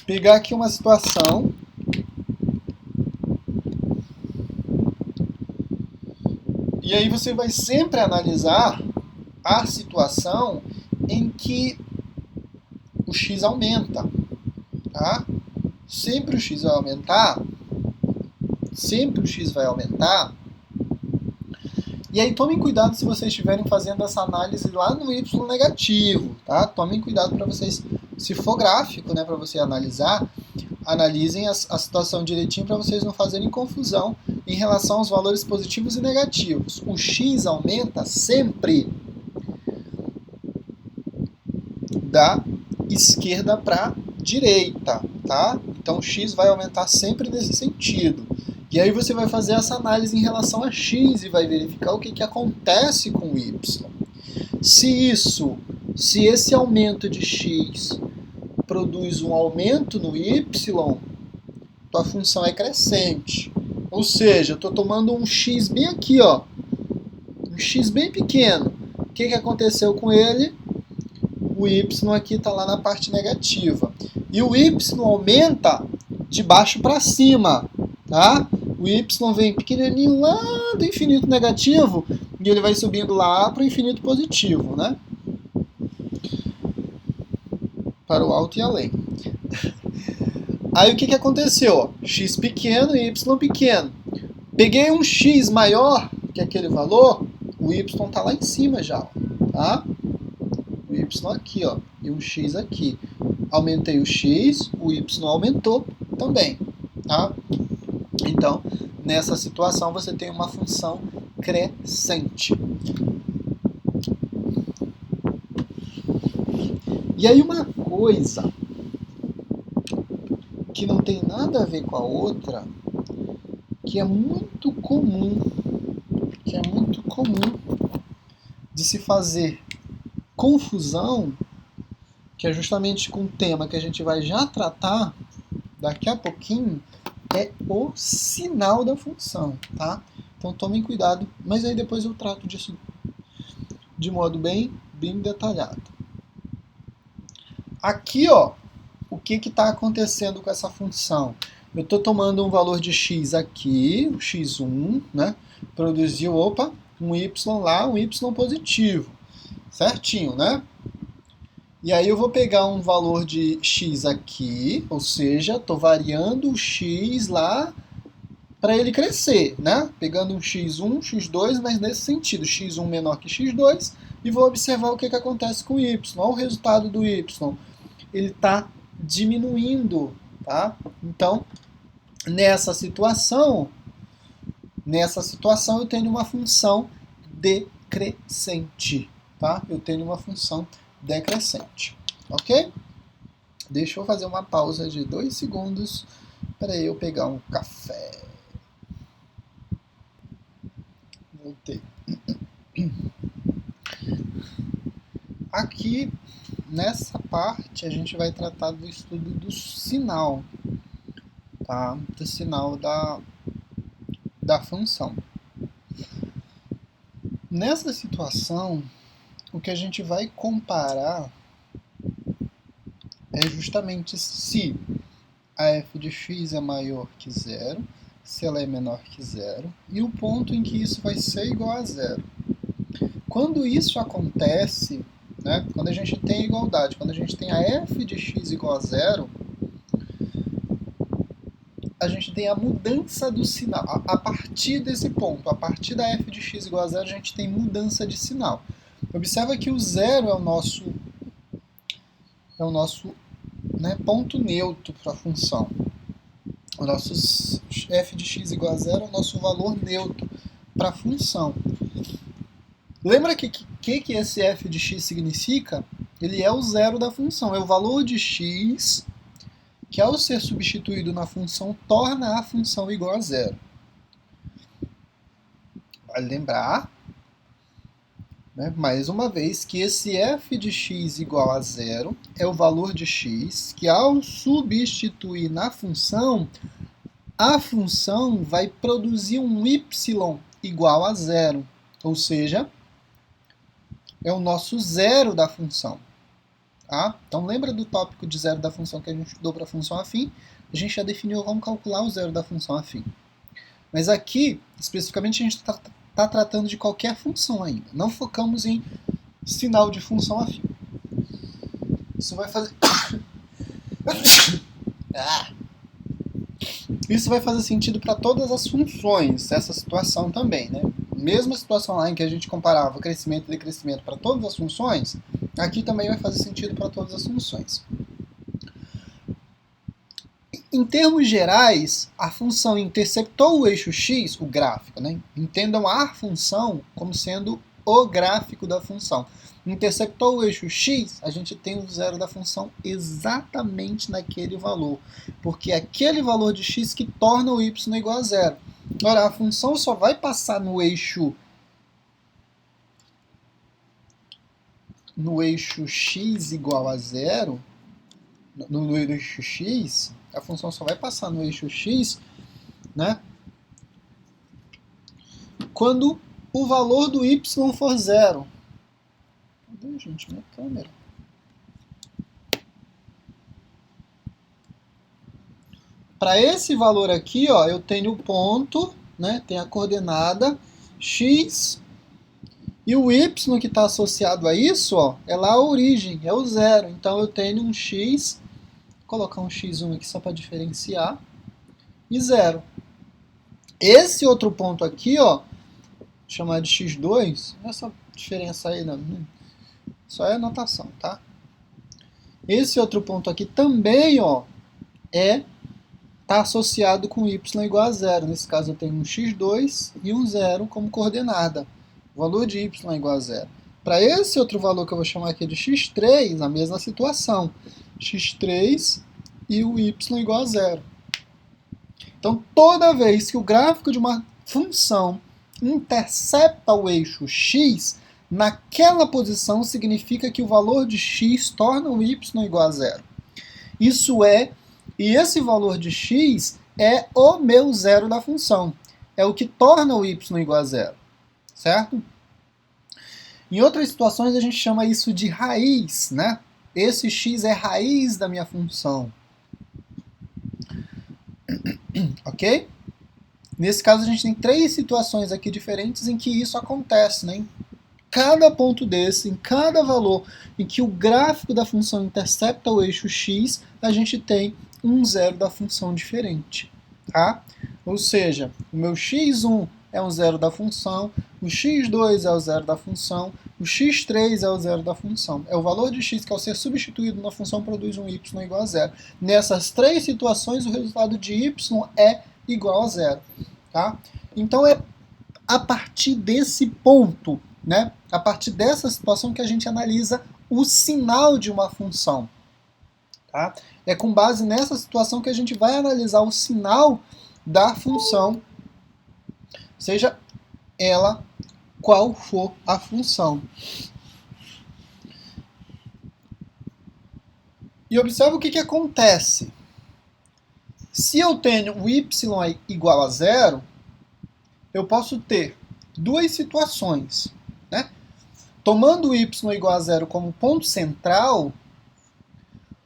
Pegar aqui uma situação e aí você vai sempre analisar a situação em que o x aumenta. Tá? Sempre o x vai aumentar sempre o x vai aumentar. E aí tomem cuidado se vocês estiverem fazendo essa análise lá no y negativo, tá? Tomem cuidado para vocês, se for gráfico, né, para você analisar, analisem a situação direitinho para vocês não fazerem confusão em relação aos valores positivos e negativos. O x aumenta sempre da esquerda para direita, tá? Então o x vai aumentar sempre nesse sentido. E aí você vai fazer essa análise em relação a x e vai verificar o que acontece com o y. Se esse aumento de x produz um aumento no y, tua função é crescente. Ou seja, eu estou tomando um x bem aqui, ó, um x bem pequeno. O que aconteceu com ele? O y aqui está lá na parte negativa. E o y aumenta de baixo para cima, tá? O y vem pequenininho lá do infinito negativo e ele vai subindo lá para o infinito positivo, né? Para o alto e além. Aí o que aconteceu? X pequeno e y pequeno. Peguei um x maior que aquele valor, o y está lá em cima já, tá? O y aqui, ó, e um x aqui. Aumentei o x, o y aumentou também, tá? Então, nessa situação, você tem uma função crescente. E aí uma coisa que não tem nada a ver com a outra, que é muito comum de se fazer confusão, que é justamente com o tema que a gente vai já tratar daqui a pouquinho, é o sinal da função, tá? Então tomem cuidado, mas aí depois eu trato disso de modo bem detalhado. Aqui, ó, o que está acontecendo com essa função? Eu estou tomando um valor de x aqui, o x1, né? Produziu, um y lá, um y positivo. Certinho, né? E aí eu vou pegar um valor de x aqui, ou seja, estou variando o x lá para ele crescer, né? Pegando um x1, x2, mas nesse sentido, x1 menor que x2, e vou observar o que acontece com o y. Olha o resultado do y. Ele está diminuindo, tá? Então, nessa situação eu tenho uma função decrescente, tá? Eu tenho uma função decrescente, ok? Deixa eu fazer uma pausa de 2 segundos para eu pegar um café. Voltei. Aqui, nessa parte, a gente vai tratar do estudo do sinal, tá? Do sinal da função. Nessa situação, o que a gente vai comparar é justamente se a f de x é maior que zero, se ela é menor que zero, e o ponto em que isso vai ser igual a zero. Quando isso acontece, né, quando a gente tem igualdade, quando a gente tem a f de x igual a zero, a gente tem a mudança do sinal. A partir desse ponto, a partir da f de x igual a zero, a gente tem mudança de sinal. Observa que o zero é o nosso né, ponto neutro para a função. O nosso f de x igual a zero é o nosso valor neutro para a função. Lembra que esse f de x significa? Ele é o zero da função, é o valor de x que, ao ser substituído na função, torna a função igual a zero. Vale lembrar, né, mais uma vez, que esse f de x igual a zero é o valor de x que, ao substituir na função, a função vai produzir um y igual a zero. Ou seja, é o nosso zero da função. Tá? Então lembra do tópico de zero da função que a gente estudou para a função afim? A gente já definiu como calcular o zero da função afim. Mas aqui, especificamente, a gente está tratando de qualquer função ainda. Não focamos em sinal de função afim. Isso vai fazer... Isso vai fazer sentido para todas as funções, essa situação também, né? Mesma situação lá em que a gente comparava crescimento e decrescimento para todas as funções, aqui também vai fazer sentido para todas as funções. Em termos gerais, a função interceptou o eixo x, o gráfico, né? Entendam a função como sendo o gráfico da função. Interceptou o eixo x, a gente tem o zero da função exatamente naquele valor, porque é aquele valor de x que torna o y igual a zero. Ora, a função só vai passar no eixo x igual a zero, no eixo x, a função só vai passar no eixo x, né, quando o valor do y for zero. Cadê, gente, minha câmera? Para esse valor aqui, ó, eu tenho o ponto, né, tem a coordenada x, e o y que está associado a isso, ó, é lá a origem, é o zero. Então eu tenho um x, vou colocar um x1 aqui só para diferenciar, e zero. Esse outro ponto aqui, ó, vou chamar de x2, essa diferença aí não, só é anotação, tá? Esse outro ponto aqui também, ó, está associado com y igual a zero. Nesse caso eu tenho um x2 e um zero como coordenada. O valor de y é igual a zero. Para esse outro valor que eu vou chamar aqui de x3, a mesma situação. x3 e o y igual a zero. Então, toda vez que o gráfico de uma função intercepta o eixo x, naquela posição significa que o valor de x torna o y igual a zero. Isso é, e esse valor de x é o meu zero da função. É o que torna o y igual a zero. Certo? Em outras situações a gente chama isso de raiz, né? Esse x é raiz da minha função. Ok? Nesse caso a gente tem 3 situações aqui diferentes em que isso acontece, né? Em cada ponto desse, em cada valor em que o gráfico da função intercepta o eixo x, a gente tem um zero da função diferente, tá? Ou seja, o meu x1 é um zero da função, o x2 é o zero da função, o x3 é o zero da função. É o valor de x que, ao ser substituído na função, produz um y igual a zero. Nessas 3 situações, o resultado de y é igual a zero. Tá? Então, é a partir desse ponto, né, a partir dessa situação que a gente analisa o sinal de uma função. Tá? É com base nessa situação que a gente vai analisar o sinal da função, seja ela qual for a função. E observa o que acontece. Se eu tenho o y igual a zero, eu posso ter 2 situações. Né? Tomando o y igual a zero como ponto central,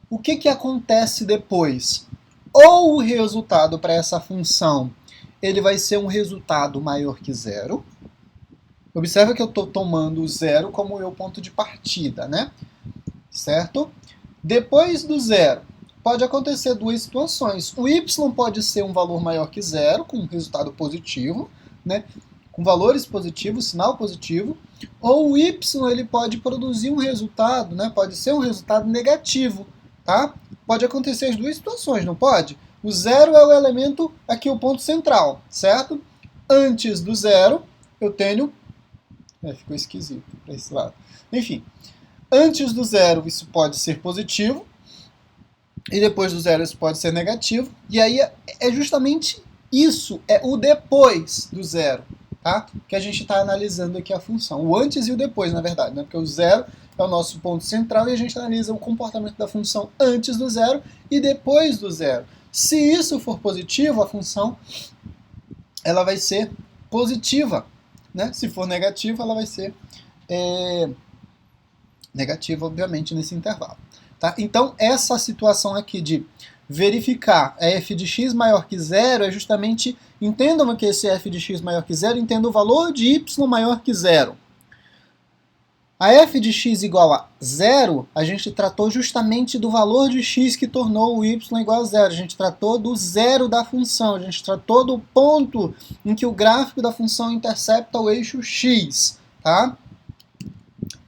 o que acontece depois? Ou o resultado para essa função ele vai ser um resultado maior que zero. Observa que eu estou tomando o zero como o meu ponto de partida, né? Certo? Depois do zero, pode acontecer 2 situações. O y pode ser um valor maior que zero, com um resultado positivo, né? Com valores positivos, sinal positivo, ou o y ele pode produzir um resultado, né? Pode ser um resultado negativo, tá? Pode acontecer as 2 situações, não pode? O zero é o elemento, aqui o ponto central, certo? Antes do zero, eu tenho... ficou esquisito para esse lado. Enfim, antes do zero isso pode ser positivo, e depois do zero isso pode ser negativo, e aí é justamente isso, é o depois do zero, tá? Que a gente está analisando aqui a função. O antes e o depois, na verdade, né? Porque o zero é o nosso ponto central e a gente analisa o comportamento da função antes do zero e depois do zero. Se isso for positivo, a função ela vai ser positiva. Né? Se for negativo, ela vai ser negativa, obviamente, nesse intervalo. Tá? Então, essa situação aqui de verificar f de x maior que zero é justamente, entendam que esse f de x maior que zero, entenda o valor de y maior que zero. A f de x igual a 0, a gente tratou justamente do valor de x que tornou o y igual a 0. A gente tratou do zero da função, a gente tratou do ponto em que o gráfico da função intercepta o eixo x. Tá?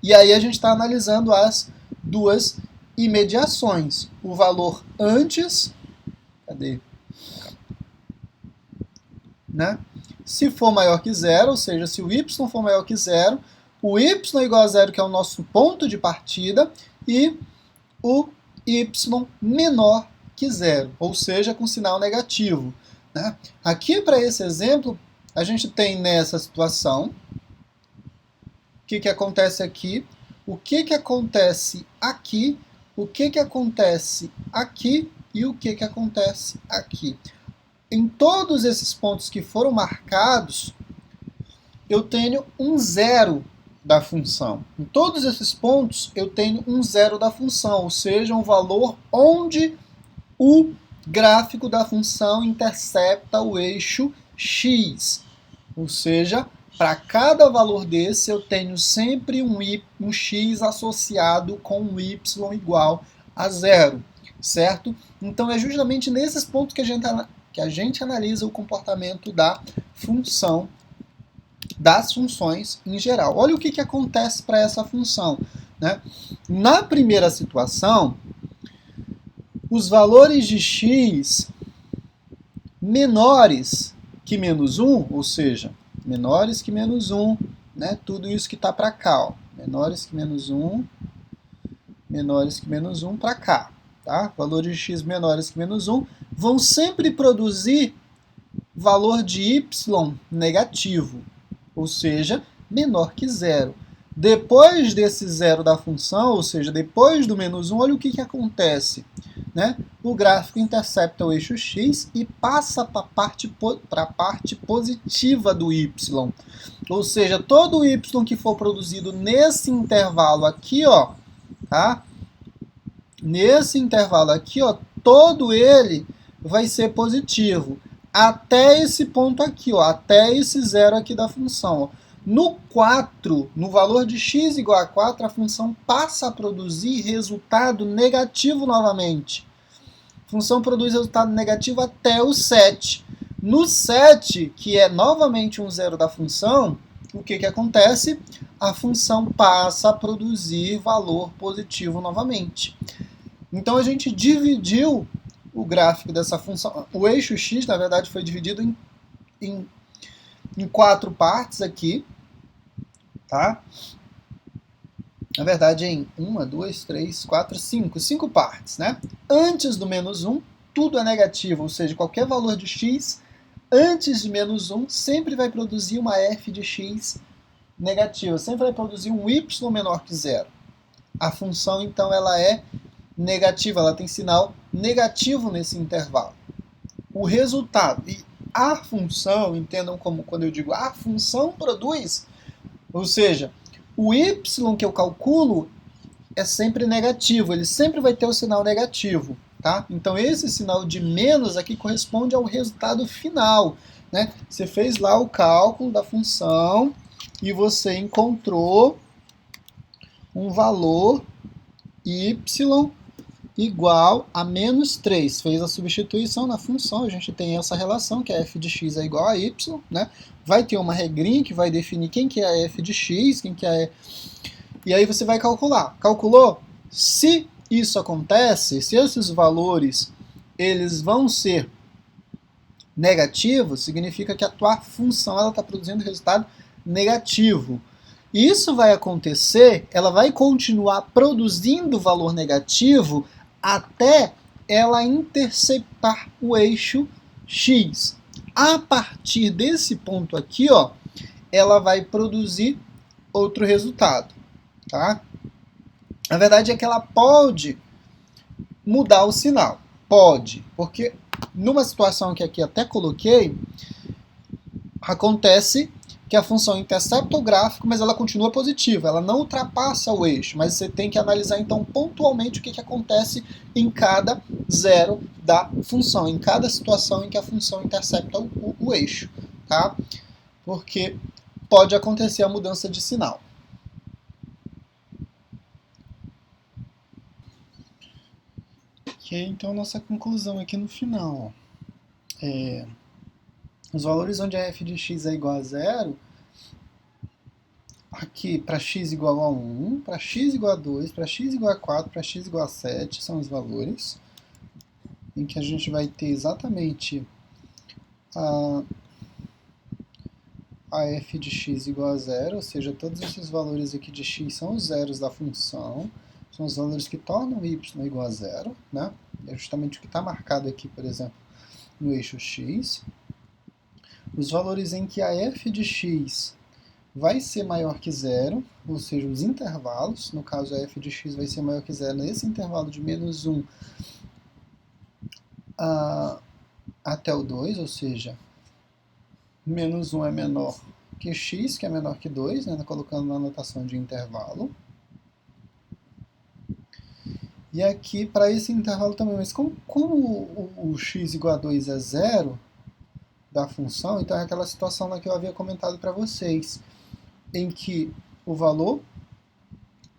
E aí a gente está analisando as duas imediações. O valor antes, cadê? Né? Se for maior que zero, ou seja, se o y for maior que zero, o y igual a zero, que é o nosso ponto de partida, e o y menor que zero, ou seja, com sinal negativo. Né? Aqui, para esse exemplo, a gente tem nessa situação, o que acontece aqui, o que acontece aqui, o que acontece aqui e o que acontece aqui. Em todos esses pontos que foram marcados, eu tenho um zero da função. Em todos esses pontos, eu tenho um zero da função, ou seja, um valor onde o gráfico da função intercepta o eixo x. Ou seja, para cada valor desse, eu tenho sempre um x associado com um y igual a zero, certo? Então, é justamente nesses pontos que a gente analisa o comportamento da função, das funções em geral. Olha o que acontece para essa função. Né? Na primeira situação, os valores de x menores que menos 1, ou seja, menores que menos 1, né? Tudo isso que está para cá, ó. Menores que menos 1, menores que menos 1 para cá. Tá? Valores de x menores que menos 1 vão sempre produzir valor de y negativo, ou seja, menor que zero. Depois desse zero da função, ou seja, depois do menos 1, olha o que acontece. Né? O gráfico intercepta o eixo x e passa para a parte positiva do y. Ou seja, todo o y que for produzido nesse intervalo aqui, ó, tá? Nesse intervalo aqui, ó, todo ele vai ser positivo. Até esse ponto aqui, ó, até esse zero aqui da função. Ó. No 4, no valor de x igual a 4, a função passa a produzir resultado negativo novamente. A função produz resultado negativo até o 7. No 7, que é novamente um zero da função, o que acontece? A função passa a produzir valor positivo novamente. Então a gente dividiu o gráfico dessa função. O eixo x, na verdade, foi dividido em 4 partes aqui. Tá? Na verdade, em 1, 2, 3, 4, 5. 5 partes. Né? Antes do menos 1, tudo é negativo, ou seja, qualquer valor de x antes de menos 1 sempre vai produzir uma f de x negativa, sempre vai produzir um y menor que zero. A função, então, ela é negativa, ela tem sinal negativo nesse intervalo. O resultado, e a função, entendam como quando eu digo a função produz, ou seja, o y que eu calculo é sempre negativo, ele sempre vai ter o sinal negativo. Tá? Então esse sinal de menos aqui corresponde ao resultado final. Né? Você fez lá o cálculo da função e você encontrou um valor y igual a menos 3. Fez a substituição na função, a gente tem essa relação, que é f de x é igual a y. Né? Vai ter uma regrinha que vai definir quem que é a f de x, quem que é... E aí você vai calcular. Calculou? Se isso acontece, se esses valores eles vão ser negativos, significa que a tua função está produzindo resultado negativo. E isso vai acontecer, ela vai continuar produzindo valor negativo até ela interceptar o eixo x. A partir desse ponto aqui, ó, ela vai produzir outro resultado. Tá? A verdade é que ela pode mudar o sinal. Pode, porque numa situação que aqui até coloquei, acontece que a função intercepta o gráfico, mas ela continua positiva, ela não ultrapassa o eixo, mas você tem que analisar então pontualmente o que acontece em cada zero da função, em cada situação em que a função intercepta o eixo, tá? Porque pode acontecer a mudança de sinal. Ok, então nossa conclusão aqui no final. Os valores onde a f de x é igual a zero, aqui para x igual a 1, para x igual a 2, para x igual a 4, para x igual a 7, são os valores em que a gente vai ter exatamente a f de x igual a zero, ou seja, todos esses valores aqui de x são os zeros da função, são os valores que tornam y igual a zero, né? É justamente o que está marcado aqui, por exemplo, no eixo x. Os valores em que a f de x vai ser maior que zero, ou seja, os intervalos, no caso a f de x vai ser maior que zero nesse intervalo de menos 1 até o 2, ou seja, menos 1 é menor que x, que é menor que 2, né, colocando na notação de intervalo. E aqui, para esse intervalo também, mas como o x igual a 2 é zero da função, então é aquela situação lá que eu havia comentado para vocês, em que o valor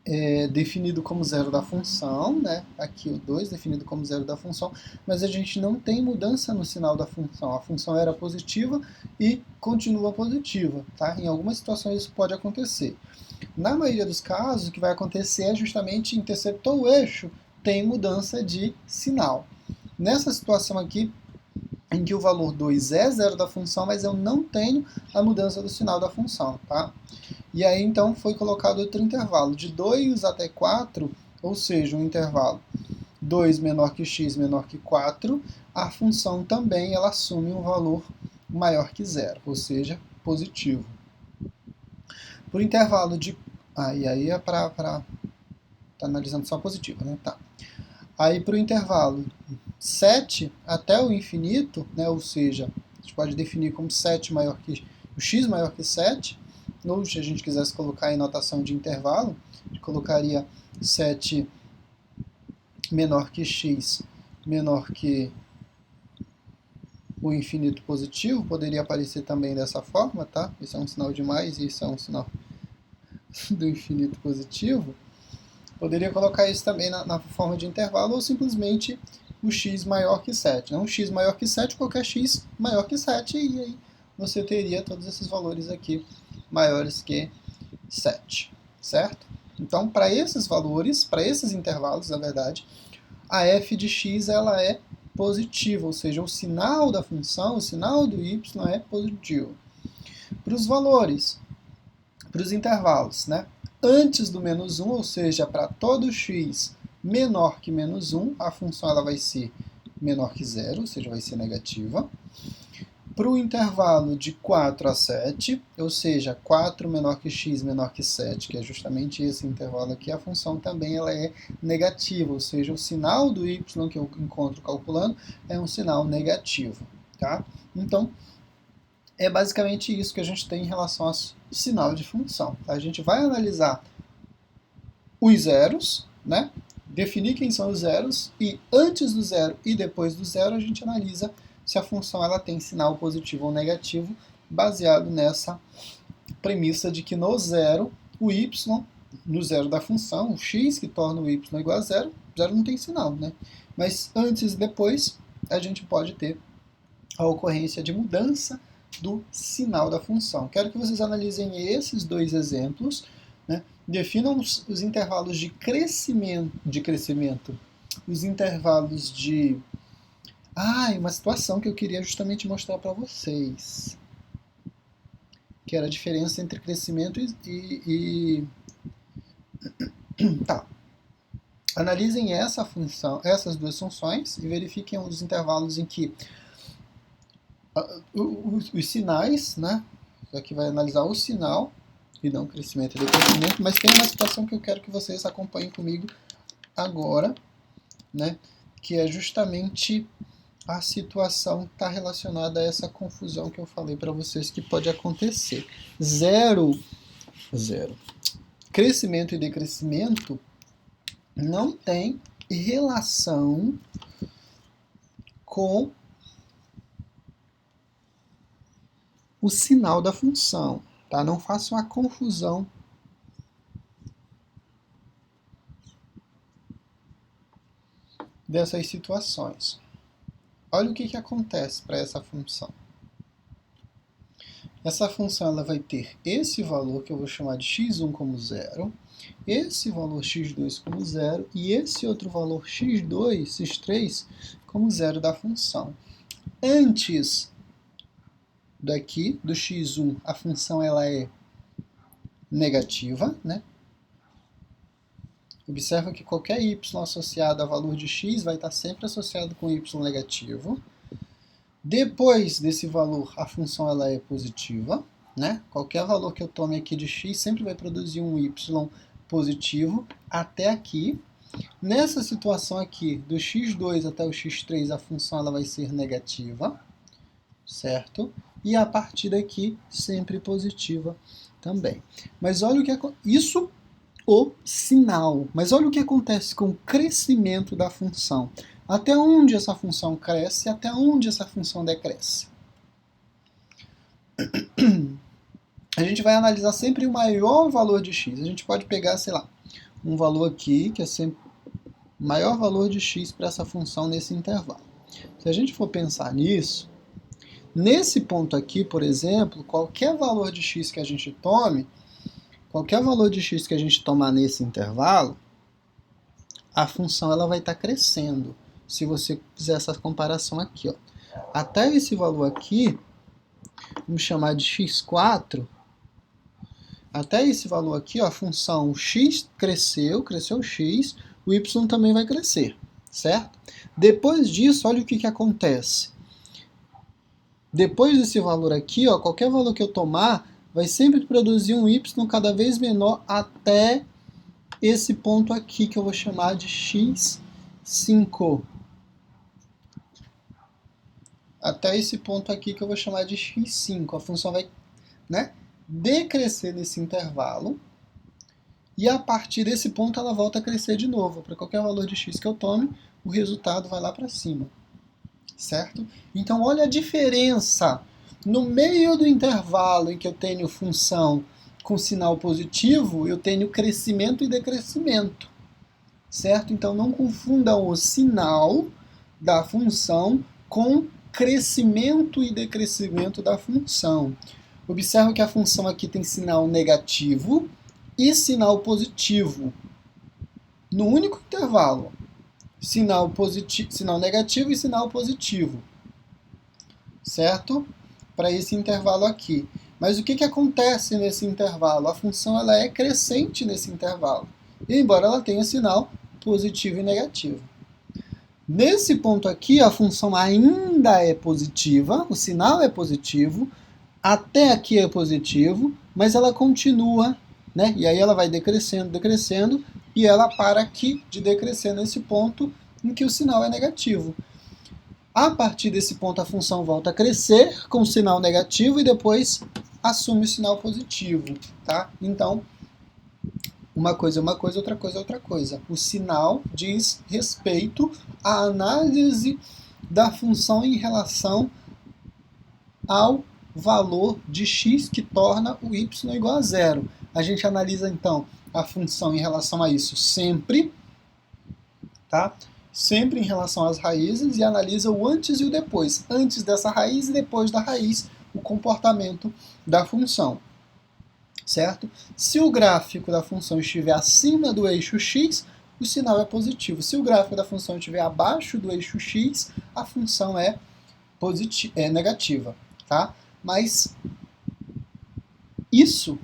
é definido como zero da função, né? Aqui o 2 definido como zero da função, mas a gente não tem mudança no sinal da função. A função era positiva e continua positiva, tá? Em algumas situações isso pode acontecer. Na maioria dos casos, o que vai acontecer é justamente interceptou o eixo, tem mudança de sinal. Nessa situação aqui, em que o valor 2 é zero da função, mas eu não tenho a mudança do sinal da função, tá? E aí, então, foi colocado outro intervalo, de 2 até 4, ou seja, um intervalo 2 menor que x menor que 4, a função também ela assume um valor maior que zero, ou seja, positivo. Por intervalo de... e aí é para... tá analisando só positivo, né? Tá. Aí, para o intervalo 7 até o infinito, né? Ou seja, a gente pode definir como 7 maior que... o x maior que 7, ou se a gente quisesse colocar em notação de intervalo, a gente colocaria 7 menor que x menor que o infinito positivo, poderia aparecer também dessa forma, tá? Isso é um sinal de mais e isso é um sinal do infinito positivo. Poderia colocar isso também na forma de intervalo ou simplesmente o x maior que 7. Um x maior que 7, qualquer x maior que 7, e aí você teria todos esses valores aqui maiores que 7, certo? Então, para esses valores, para esses intervalos, na verdade, a f de x ela é positiva, ou seja, o sinal da função, o sinal do y é positivo. Para os valores, para os intervalos, né? Antes do menos 1, ou seja, para todo x menor que menos 1, a função ela vai ser menor que zero, ou seja, vai ser negativa. Para o intervalo de 4 a 7, ou seja, 4 menor que x menor que 7, que é justamente esse intervalo aqui, a função também ela é negativa, ou seja, o sinal do y que eu encontro calculando é um sinal negativo. Tá? Então, é basicamente isso que a gente tem em relação ao sinal de função. Tá? A gente vai analisar os zeros, né? Definir quem são os zeros, e antes do zero e depois do zero a gente analisa se a função ela tem sinal positivo ou negativo, baseado nessa premissa de que no zero, o y, no zero da função, o x que torna o y igual a zero, zero não tem sinal, né? Mas antes e depois, a gente pode ter a ocorrência de mudança do sinal da função. Quero que vocês analisem esses dois exemplos, né? Definam os intervalos de crescimento, os intervalos de... uma situação que eu queria justamente mostrar para vocês, que era a diferença entre crescimento Tá. Analisem essa função, essas duas funções e verifiquem os intervalos em que os sinais, né? Isso aqui vai analisar o sinal e não crescimento e decrescimento, mas tem uma situação que eu quero que vocês acompanhem comigo agora, né? Que é justamente a situação que está relacionada a essa confusão que eu falei para vocês que pode acontecer. Zero. Crescimento e decrescimento não tem relação com o sinal da função, tá? Não façam a confusão dessas situações. Olha o que acontece para essa função. Essa função ela vai ter esse valor que eu vou chamar de x1 como zero, esse valor x2 como zero e esse outro valor x2, x3 como zero da função. Antes daqui, do x1, a função ela é negativa, né? Observa que qualquer y associado a valor de x vai estar sempre associado com y negativo. Depois desse valor, a função ela é positiva, né? Qualquer valor que eu tome aqui de x sempre vai produzir um y positivo até aqui. Nessa situação aqui, do x2 até o x3, a função ela vai ser negativa, certo? E a partir daqui, sempre positiva também. Mas olha o que isso o sinal. Mas olha o que acontece com o crescimento da função. Até onde essa função cresce e até onde essa função decresce. A gente vai analisar sempre o maior valor de x. A gente pode pegar, sei lá, um valor aqui, que é sempre o maior valor de x para essa função nesse intervalo. Se a gente for pensar nisso, nesse ponto aqui, por exemplo, qualquer valor de x que a gente tome, qualquer valor de x que a gente tomar nesse intervalo, a função ela vai estar crescendo. Se você fizer essa comparação aqui, ó. Até esse valor aqui, vamos chamar de x4, até esse valor aqui, ó, a função x cresceu x, o y também vai crescer, certo? Depois disso, olha o que acontece. Depois desse valor aqui, ó, qualquer valor que eu tomar, vai sempre produzir um y cada vez menor até esse ponto aqui, que eu vou chamar de x5. Até esse ponto aqui, que eu vou chamar de x5. A função vai, né, decrescer nesse intervalo. E a partir desse ponto, ela volta a crescer de novo. Para qualquer valor de x que eu tome, o resultado vai lá para cima. Certo? Então, olha a diferença. No meio do intervalo em que eu tenho função com sinal positivo, eu tenho crescimento e decrescimento. Certo? Então, não confundam o sinal da função com crescimento e decrescimento da função. Observe que a função aqui tem sinal negativo e sinal positivo. No único intervalo. Sinal negativo e sinal positivo. Certo? Para esse intervalo aqui. Mas o que acontece nesse intervalo? A função ela é crescente nesse intervalo, embora ela tenha sinal positivo e negativo. Nesse ponto aqui, a função ainda é positiva, o sinal é positivo, até aqui é positivo, mas ela continua, né? E aí ela vai decrescendo, decrescendo, e ela para aqui de decrescer nesse ponto em que o sinal é negativo. A partir desse ponto, a função volta a crescer com o sinal negativo e depois assume o sinal positivo, tá? Então, uma coisa é uma coisa, outra coisa é outra coisa. O sinal diz respeito à análise da função em relação ao valor de x que torna o y igual a zero. A gente analisa, então, a função em relação a isso sempre, tá? Sempre em relação às raízes e analisa o antes e o depois. Antes dessa raiz e depois da raiz, o comportamento da função. Certo? Se o gráfico da função estiver acima do eixo x, o sinal é positivo. Se o gráfico da função estiver abaixo do eixo x, a função é negativa. Tá? Mas isso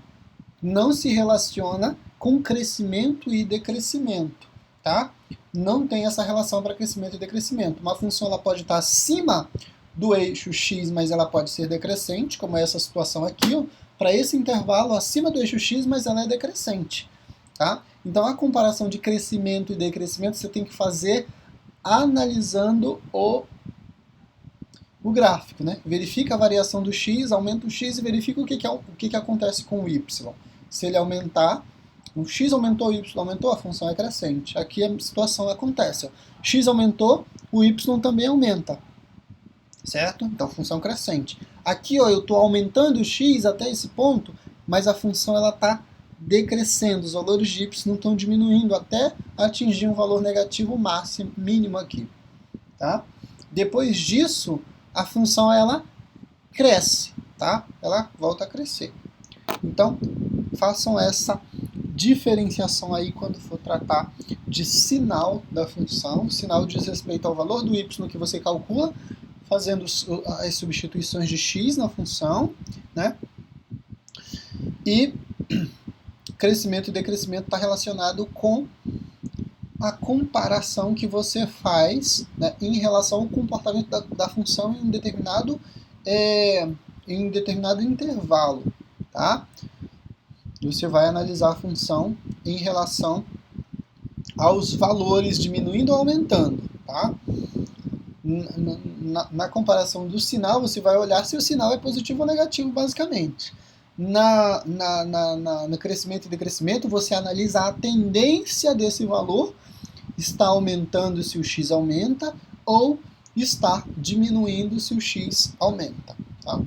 não se relaciona com crescimento e decrescimento. Tá? Não tem essa relação para crescimento e decrescimento. Uma função ela pode estar acima do eixo x, mas ela pode ser decrescente, como é essa situação aqui, ó. Para esse intervalo acima do eixo x, mas ela é decrescente. Tá? Então, a comparação de crescimento e decrescimento você tem que fazer analisando o gráfico. Né? Verifica a variação do x, aumenta o x e verifica o que acontece com o y. Se ele aumentar, o x aumentou, o y aumentou, a função é crescente. Aqui a situação acontece. Ó. X aumentou, o y também aumenta. Certo? Então, função crescente. Aqui, ó, eu estou aumentando o x até esse ponto, mas a função está decrescendo, os valores de y estão diminuindo até atingir um valor negativo máximo, mínimo aqui. Tá? Depois disso, a função ela cresce, tá? Ela volta a crescer. Então, façam essa diferenciação aí quando for tratar de sinal da função. O sinal diz respeito ao valor do y que você calcula, fazendo as substituições de x na função, né? E crescimento e decrescimento está relacionado com a comparação que você faz, né, em relação ao comportamento da função em um determinado intervalo, tá? Você vai analisar a função em relação aos valores diminuindo ou aumentando, tá? Na comparação do sinal, você vai olhar se o sinal é positivo ou negativo, basicamente. No crescimento e decrescimento, você analisa a tendência desse valor, está aumentando se o x aumenta, ou está diminuindo se o x aumenta. Tá?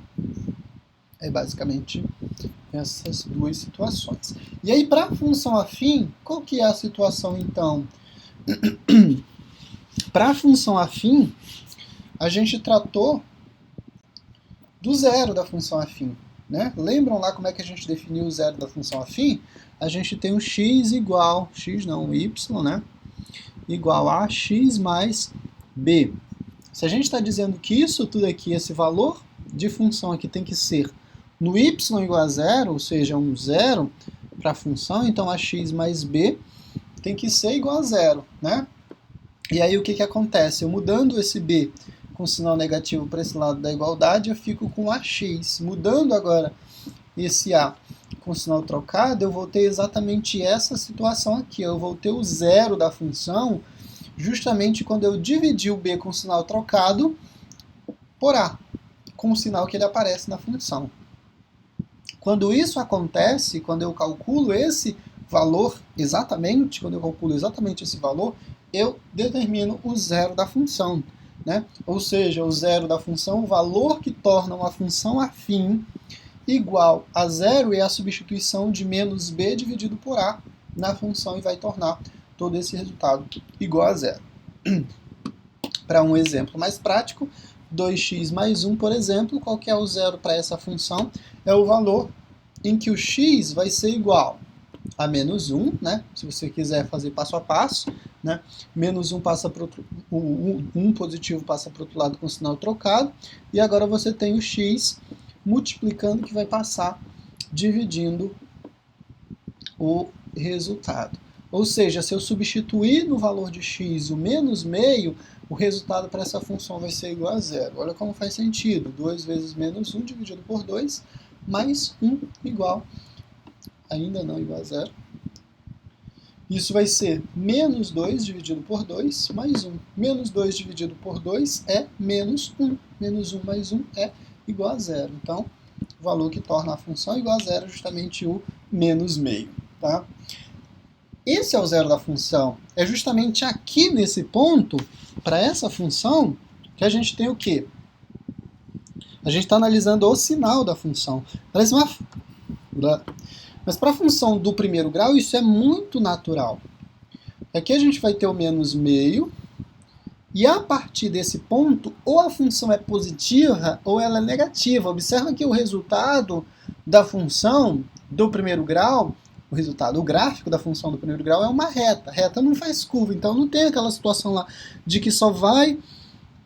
É basicamente essas duas situações. E aí, para a função afim, qual que é a situação, então? Para a função afim, a gente tratou do zero da função afim. Né? Lembram lá como é que a gente definiu o zero da função afim? A gente tem o x igual, y, né? Igual a x mais b. Se a gente está dizendo que isso tudo aqui, esse valor de função aqui tem que ser no y igual a zero, ou seja, um zero para a função, então a x mais b tem que ser igual a zero, né? E aí o que acontece? Eu mudando esse b com sinal negativo para esse lado da igualdade, eu fico com ax. Mudando agora esse a com sinal trocado, eu vou ter exatamente essa situação aqui. Eu vou ter o zero da função justamente quando eu dividir o b com sinal trocado por a, com o sinal que ele aparece na função. Quando isso acontece, quando eu calculo esse valor exatamente, quando eu calculo exatamente esse valor, eu determino o zero da função. Né? Ou seja, o zero da função, o valor que torna uma função afim igual a zero é a substituição de menos b dividido por a na função e vai tornar todo esse resultado igual a zero. Para um exemplo mais prático, 2x mais 1, por exemplo, qual que é o zero para essa função? É o valor em que o x vai ser igual a menos 1, né? Se você quiser fazer passo a passo, né? Menos 1 passa para um positivo passa para o outro lado com sinal trocado, e agora você tem o x multiplicando que vai passar dividindo o resultado. Ou seja, se eu substituir no valor de x o menos meio, o resultado para essa função vai ser igual a zero. Olha como faz sentido. 2 vezes menos 1 dividido por 2, mais 1 igual, ainda não igual a zero. Isso vai ser menos 2 dividido por 2, mais 1. Menos 2 dividido por 2 é menos 1. Menos 1 mais 1 é igual a zero. Então, o valor que torna a função igual a zero é justamente o menos meio. Tá? Esse é o zero da função. É justamente aqui nesse ponto, para essa função, que a gente tem o quê? A gente está analisando o sinal da função. Parece uma... Mas para a função do primeiro grau, isso é muito natural. Aqui a gente vai ter o menos meio, e a partir desse ponto, ou a função é positiva ou ela é negativa. Observa que o resultado da função do primeiro grau, o gráfico da função do primeiro grau é uma reta. Reta não faz curva, então não tem aquela situação lá de que só vai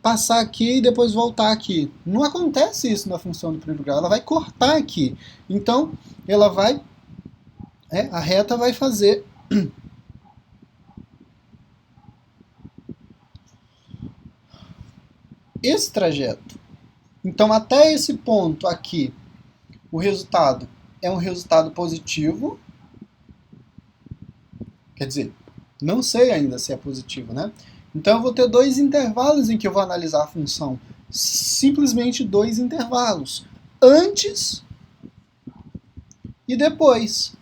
passar aqui e depois voltar aqui. Não acontece isso na função do primeiro grau, ela vai cortar aqui. Então, ela vai... a reta vai fazer esse trajeto. Então, até esse ponto aqui, o resultado é um resultado positivo. Quer dizer, não sei ainda se é positivo, né? Então, eu vou ter dois intervalos em que eu vou analisar a função. Simplesmente dois intervalos. Antes e depois.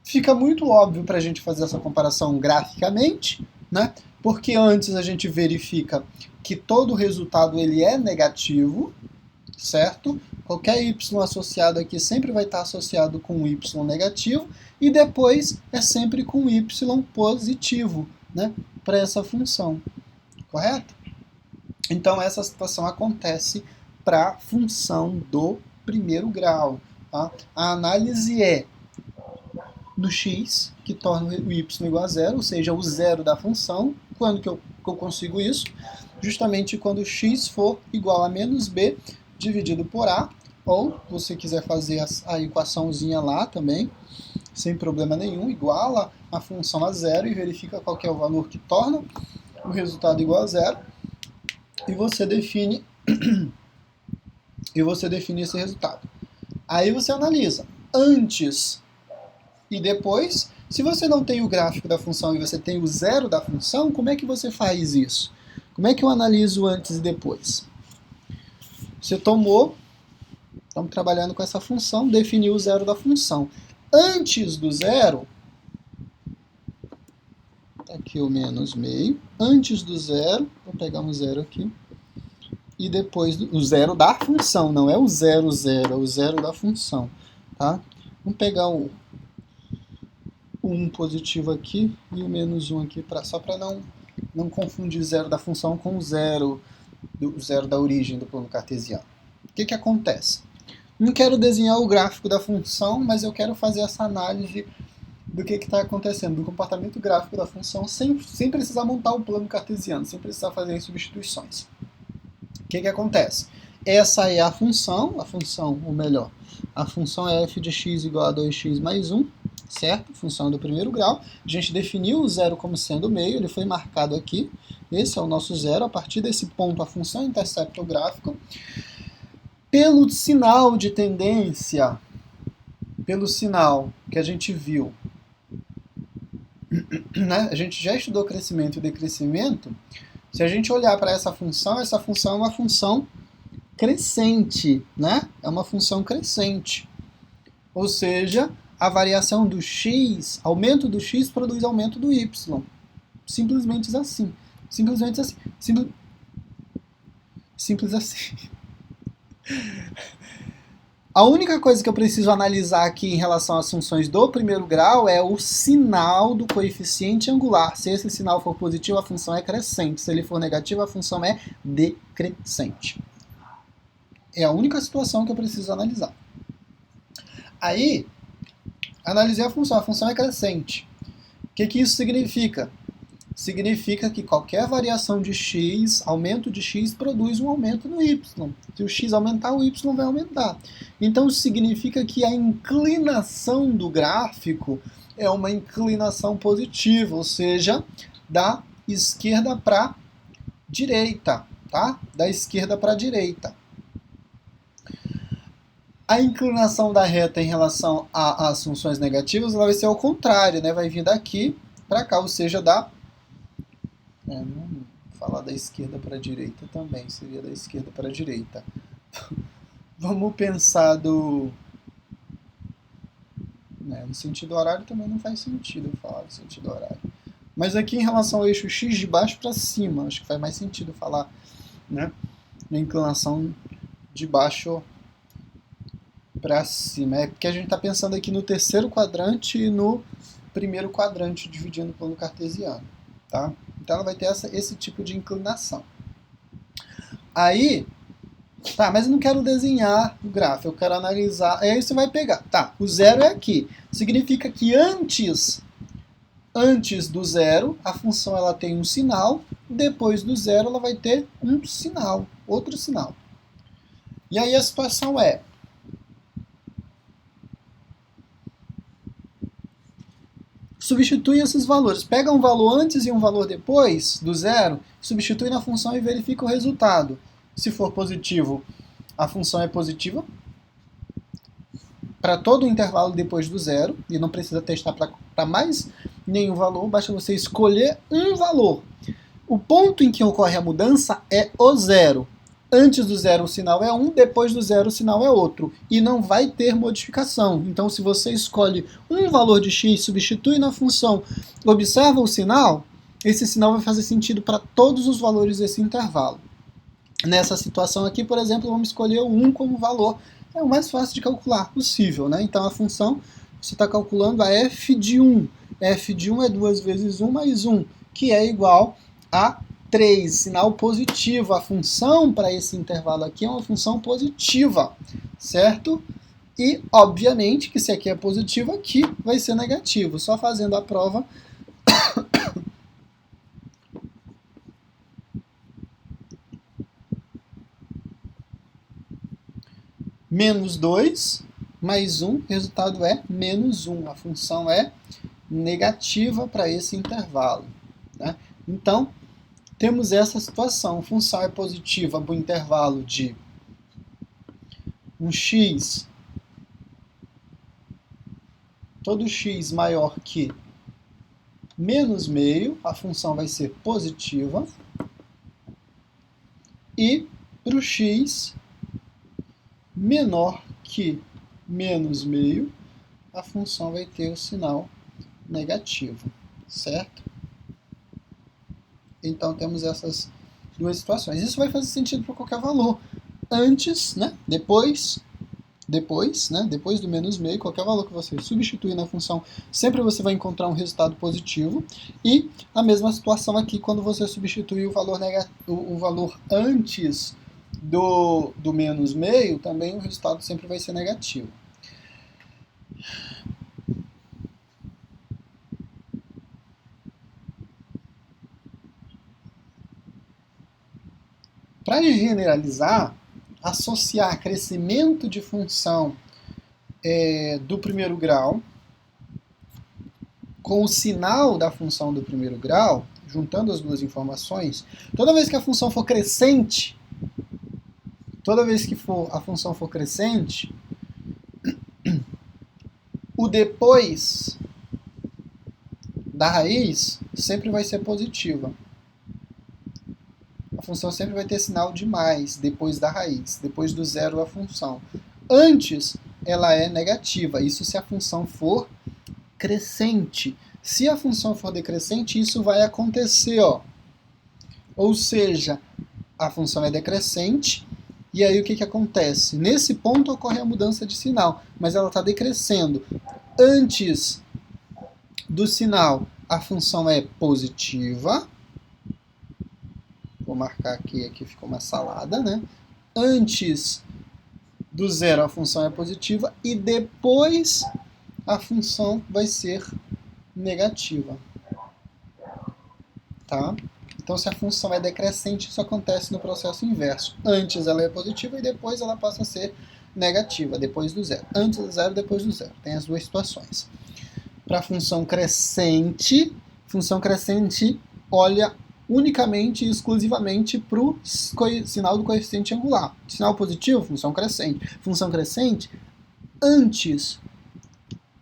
Fica muito óbvio para a gente fazer essa comparação graficamente, né? Porque antes a gente verifica que todo resultado ele é negativo, certo? Qualquer y associado aqui sempre vai estar associado com um y negativo e depois é sempre com y positivo, né, para essa função, correto? Então essa situação acontece para a função do primeiro grau. Tá? A análise é no x, que torna o y igual a zero, ou seja, o zero da função. Quando que eu consigo isso? Justamente quando x for igual a menos b dividido por a, ou se você quiser fazer a equaçãozinha lá também, sem problema nenhum, iguala a função a zero e verifica qual que é o valor que torna o resultado igual a zero, e você define esse resultado. Aí você analisa antes e depois. Se você não tem o gráfico da função e você tem o zero da função, como é que você faz isso? Como é que eu analiso antes e depois? Você tomou, estamos trabalhando com essa função, definiu o zero da função. Antes do zero, aqui o menos meio, antes do zero, vou pegar um zero aqui, e depois o zero da função, não é o zero, zero, é o zero da função, tá? Vamos pegar o 1 positivo aqui e o menos 1 aqui, só para não confundir zero da função com o zero da origem do plano cartesiano. O que acontece? Não quero desenhar o gráfico da função, mas eu quero fazer essa análise do que está acontecendo, do comportamento gráfico da função, sem precisar montar o plano cartesiano, sem precisar fazer as substituições. O que acontece? Essa é a função, ou melhor, a função é f de x igual a 2x mais 1, certo? Função do primeiro grau. A gente definiu o zero como sendo o meio, ele foi marcado aqui. Esse é o nosso zero. A partir desse ponto, a função intercepta o gráfico. Pelo sinal de tendência, pelo sinal que a gente viu, né? A gente já estudou crescimento e decrescimento. Se a gente olhar para essa função é uma função crescente, né? É uma função crescente. Ou seja, a variação do x, aumento do x produz aumento do y. Simplesmente assim. Simplesmente assim. Simples assim. A única coisa que eu preciso analisar aqui em relação às funções do primeiro grau é o sinal do coeficiente angular. Se esse sinal for positivo, a função é crescente. Se ele for negativo, a função é decrescente. É a única situação que eu preciso analisar. Aí, analisei a função é crescente. O que isso significa? Significa que qualquer variação de x, aumento de x, produz um aumento no y. Se o x aumentar, o y vai aumentar. Então, significa que a inclinação do gráfico é uma inclinação positiva, ou seja, da esquerda para a direita, tá? Da esquerda para a direita. A inclinação da reta em relação às funções negativas ela vai ser ao contrário, né? Vai vir daqui para cá, ou seja, não falar da esquerda para a direita também, seria da esquerda para a direita. Vamos pensar no sentido horário também não faz sentido falar do sentido horário. Mas aqui em relação ao eixo x de baixo para cima, acho que faz mais sentido falar, né? Na inclinação de baixo para cima. É porque a gente está pensando aqui no terceiro quadrante e no primeiro quadrante, dividindo o plano cartesiano. Tá? Então ela vai ter esse tipo de inclinação. Aí, tá, mas eu não quero desenhar o gráfico, eu quero analisar. Aí você vai pegar, tá, o zero é aqui. Significa que antes do zero, a função ela tem um sinal, depois do zero ela vai ter um sinal, outro sinal. E aí a situação é, substitui esses valores. Pega um valor antes e um valor depois do zero, substitui na função e verifica o resultado. Se for positivo, a função é positiva para todo o intervalo depois do zero, e não precisa testar para mais nenhum valor, basta você escolher um valor. O ponto em que ocorre a mudança é o zero. Antes do zero o sinal é 1, depois do zero o sinal é outro. E não vai ter modificação. Então, se você escolhe um valor de x, substitui na função, observa o sinal, esse sinal vai fazer sentido para todos os valores desse intervalo. Nessa situação aqui, por exemplo, vamos escolher o 1 como valor é o mais fácil de calcular possível, né? Então a função, você está calculando a f de 1. F de 1 é 2 vezes 1 mais 1, que é igual a 3, sinal positivo. A função para esse intervalo aqui é uma função positiva, certo? E, obviamente, que se aqui é positivo, aqui vai ser negativo. Só fazendo a prova. Menos 2 mais 1, resultado é menos 1. A função é negativa para esse intervalo, né? Então, temos essa situação. A função é positiva para o intervalo de um x, todo x maior que menos meio, a função vai ser positiva. E para o x menor que menos meio, a função vai ter o sinal negativo, certo? Então temos essas duas situações. Isso vai fazer sentido para qualquer valor. Antes, né? Depois do menos meio, qualquer valor que você substituir na função, sempre você vai encontrar um resultado positivo. E a mesma situação aqui quando você substituir o valor antes do menos meio, também o resultado sempre vai ser negativo. Para generalizar, associar crescimento de função do primeiro grau com o sinal da função do primeiro grau, juntando as duas informações, toda vez que a função for crescente, a função for crescente, o depois da raiz sempre vai ser positiva. A função sempre vai ter sinal de mais depois da raiz, depois do zero da função. Antes, ela é negativa, isso se a função for crescente. Se a função for decrescente, isso vai acontecer, ó. Ou seja, a função é decrescente, e aí o que acontece? Nesse ponto ocorre a mudança de sinal, mas ela está decrescendo. Antes do sinal, a função é positiva. Vou marcar aqui ficou uma salada, né? Antes do zero, a função é positiva, e depois a função vai ser negativa. Tá? Então, se a função é decrescente, isso acontece no processo inverso. Antes ela é positiva e depois ela passa a ser negativa, depois do zero. Antes do zero, depois do zero. Tem as duas situações. Para a função crescente olha unicamente e exclusivamente para o sinal do coeficiente angular. Sinal positivo, função crescente. Função crescente, antes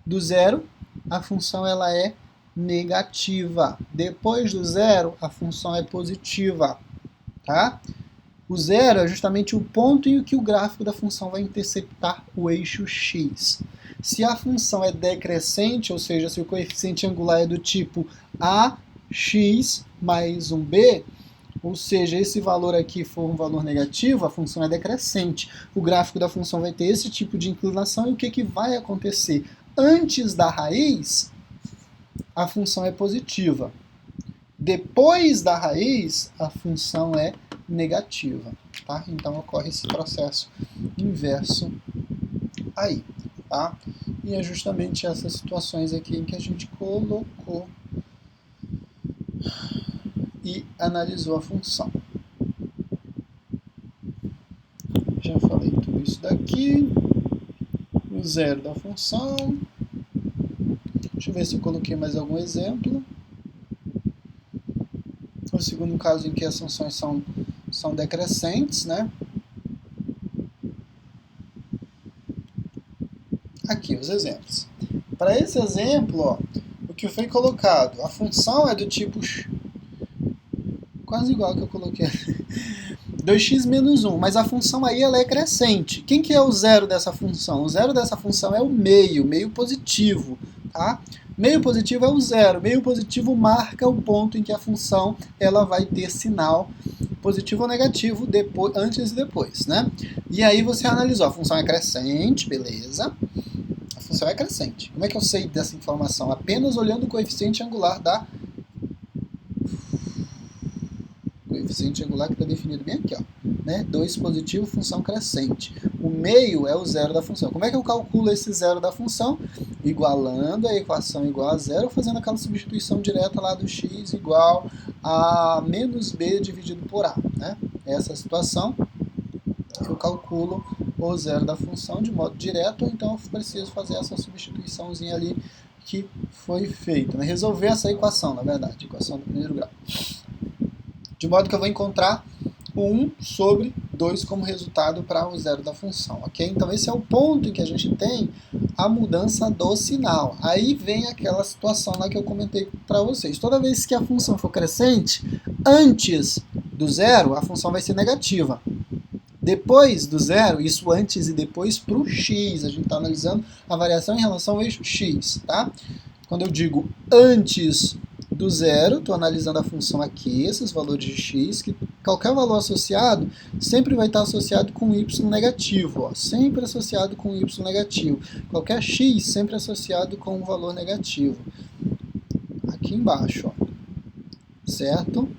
do zero, a função ela é negativa. Depois do zero, a função é positiva. Tá? O zero é justamente o ponto em que o gráfico da função vai interceptar o eixo x. Se a função é decrescente, ou seja, se o coeficiente angular é do tipo ax mais 1b, ou seja, esse valor aqui for um valor negativo, a função é decrescente. O gráfico da função vai ter esse tipo de inclinação, e o que vai acontecer? Antes da raiz, a função é positiva. Depois da raiz, a função é negativa. Tá? Então ocorre esse processo inverso aí. Tá? E é justamente essas situações aqui em que a gente colocou e analisou a função. Já falei tudo isso daqui. O zero da função. Deixa eu ver se eu coloquei mais algum exemplo. O segundo caso em que as funções são decrescentes, né? Aqui os exemplos. Para esse exemplo, ó, o que foi colocado? A função é do tipo quase igual que eu coloquei 2x menos 1, mas a função aí ela é crescente. Quem que é o zero dessa função? O zero dessa função é o meio positivo. Tá? Meio positivo é o zero. Meio positivo marca o ponto em que a função ela vai ter sinal positivo ou negativo depois, antes e depois, né? E aí você analisou, a função é crescente, beleza? A função é crescente. Como é que eu sei dessa informação? Apenas olhando o coeficiente angular da... Coeficiente angular que está definido bem aqui, ó, né? 2 positivo, função crescente. O meio é o zero da função. Como é que eu calculo esse zero da função? Igualando a equação igual a zero, fazendo aquela substituição direta lá do x igual a menos b dividido por a, né? Essa situação eu calculo o zero da função de modo direto, ou então eu preciso fazer essa substituiçãozinha ali que foi feita, né? Resolver essa equação, na verdade, equação do primeiro grau. De modo que eu vou encontrar o 1 sobre 2 como resultado para o zero da função, ok? Então esse é o ponto em que a gente tem a mudança do sinal. Aí vem aquela situação lá que eu comentei para vocês. Toda vez que a função for crescente, antes do zero, a função vai ser negativa. Depois do zero, isso antes e depois para o x. A gente está analisando a variação em relação ao eixo x, tá? Quando eu digo antes do zero, estou analisando a função aqui, esses valores de x, que qualquer valor associado sempre vai estar associado com y negativo, ó, sempre associado com y negativo. Qualquer x sempre associado com um valor negativo. Aqui embaixo, ó, certo?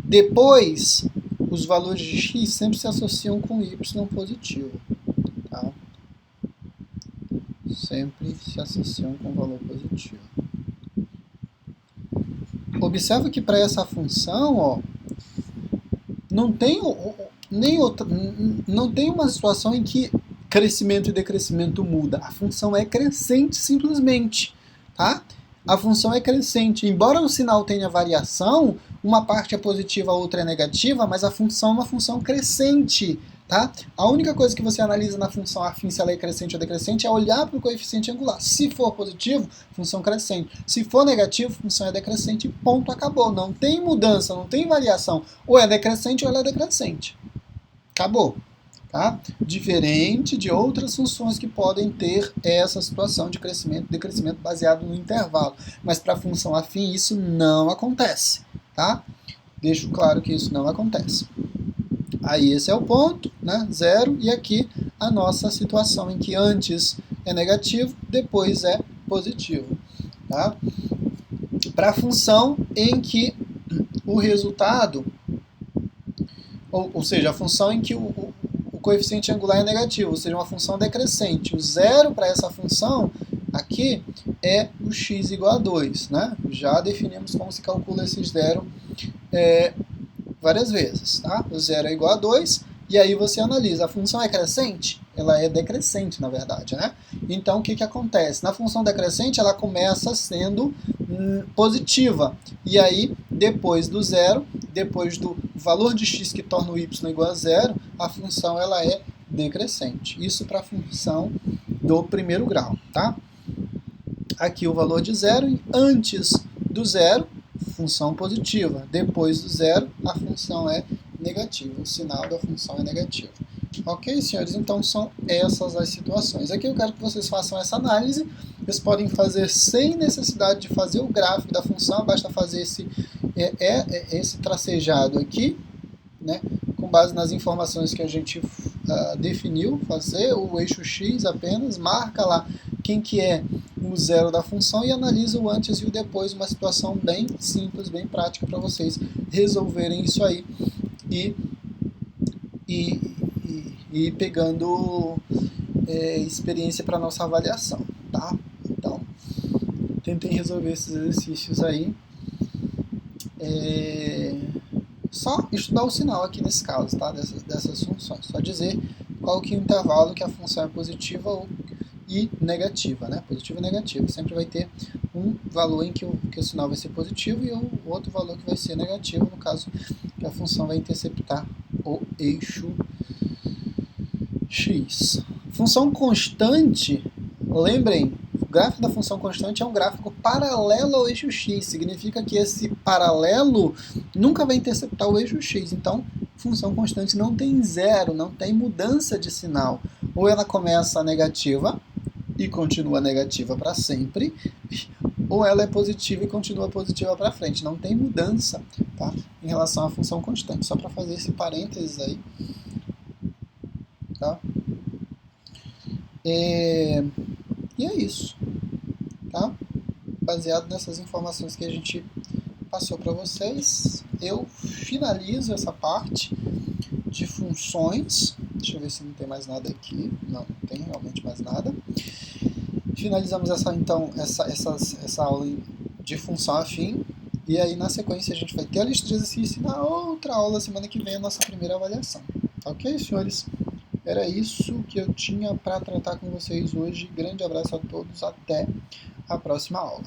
Depois, os valores de x sempre se associam com y positivo, tá? Sempre se associam com valor positivo. Observa que para essa função, ó, não tem uma situação em que crescimento e decrescimento muda. A função é crescente simplesmente, tá? A função é crescente. Embora o sinal tenha variação, uma parte é positiva, a outra é negativa, mas a função é uma função crescente, tá? A única coisa que você analisa na função afim, se ela é crescente ou decrescente, é olhar para o coeficiente angular. Se for positivo, função crescente. Se for negativo, função é decrescente. Ponto, acabou. Não tem mudança, não tem variação. Ou é decrescente ou ela é decrescente. Acabou. Tá? Diferente de outras funções que podem ter essa situação de crescimento e decrescimento baseado no intervalo. Mas para a função afim isso não acontece. Tá? Deixo claro que isso não acontece. Aí esse é o ponto, né? Zero, e aqui a nossa situação em que antes é negativo, depois é positivo. Tá? Para a função em que o resultado, ou seja, a função em que o coeficiente angular é negativo, ou seja, uma função decrescente. O zero para essa função aqui é o x igual a 2. Né? Já definimos como se calcula esse zero várias vezes. Tá? O zero é igual a 2, e aí você analisa, a função é crescente? Ela é decrescente, na verdade. Né? Então, o que acontece? Na função decrescente, ela começa sendo positiva, e aí, depois do zero, depois do valor de x que torna o y igual a zero, a função ela é decrescente. Isso para a função do primeiro grau. Tá? Aqui o valor de zero, antes do zero, função positiva. Depois do zero, a função é negativa. O sinal da função é negativo. Ok, senhores? Então são essas as situações. Aqui eu quero que vocês façam essa análise. Vocês podem fazer sem necessidade de fazer o gráfico da função, basta fazer esse tracejado aqui, né, com base nas informações que a gente definiu, fazer o eixo x apenas, marca lá quem que é o zero da função e analisa o antes e o depois, uma situação bem simples, bem prática para vocês resolverem isso aí e pegando experiência para nossa avaliação, tá? Então, tentem resolver esses exercícios aí. Só estudar o sinal aqui nesse caso, tá? Dessas funções. Só dizer qual que é o intervalo que a função é positiva e negativa, né? Positiva e negativa. Sempre vai ter um valor em que o sinal vai ser positivo e o outro valor que vai ser negativo, no caso que a função vai interceptar o eixo x. Função constante, lembrem, o gráfico da função constante é um gráfico paralelo ao eixo x, significa que esse paralelo nunca vai interceptar o eixo x, então função constante não tem zero, não tem mudança de sinal, ou ela começa negativa e continua negativa para sempre, ou ela é positiva e continua positiva para frente. Não tem mudança, tá, em relação à função constante. Só para fazer esse parênteses aí. Tá? E é isso. Tá? Baseado nessas informações que a gente passou para vocês, eu finalizo essa parte de funções. Deixa eu ver se não tem mais nada aqui. Não tem realmente mais nada. Finalizamos essa aula de função afim. E aí, na sequência, a gente vai ter a lista de exercícios e na outra aula, semana que vem, a nossa primeira avaliação. Ok, senhores? Era isso que eu tinha para tratar com vocês hoje. Grande abraço a todos. Até a próxima aula.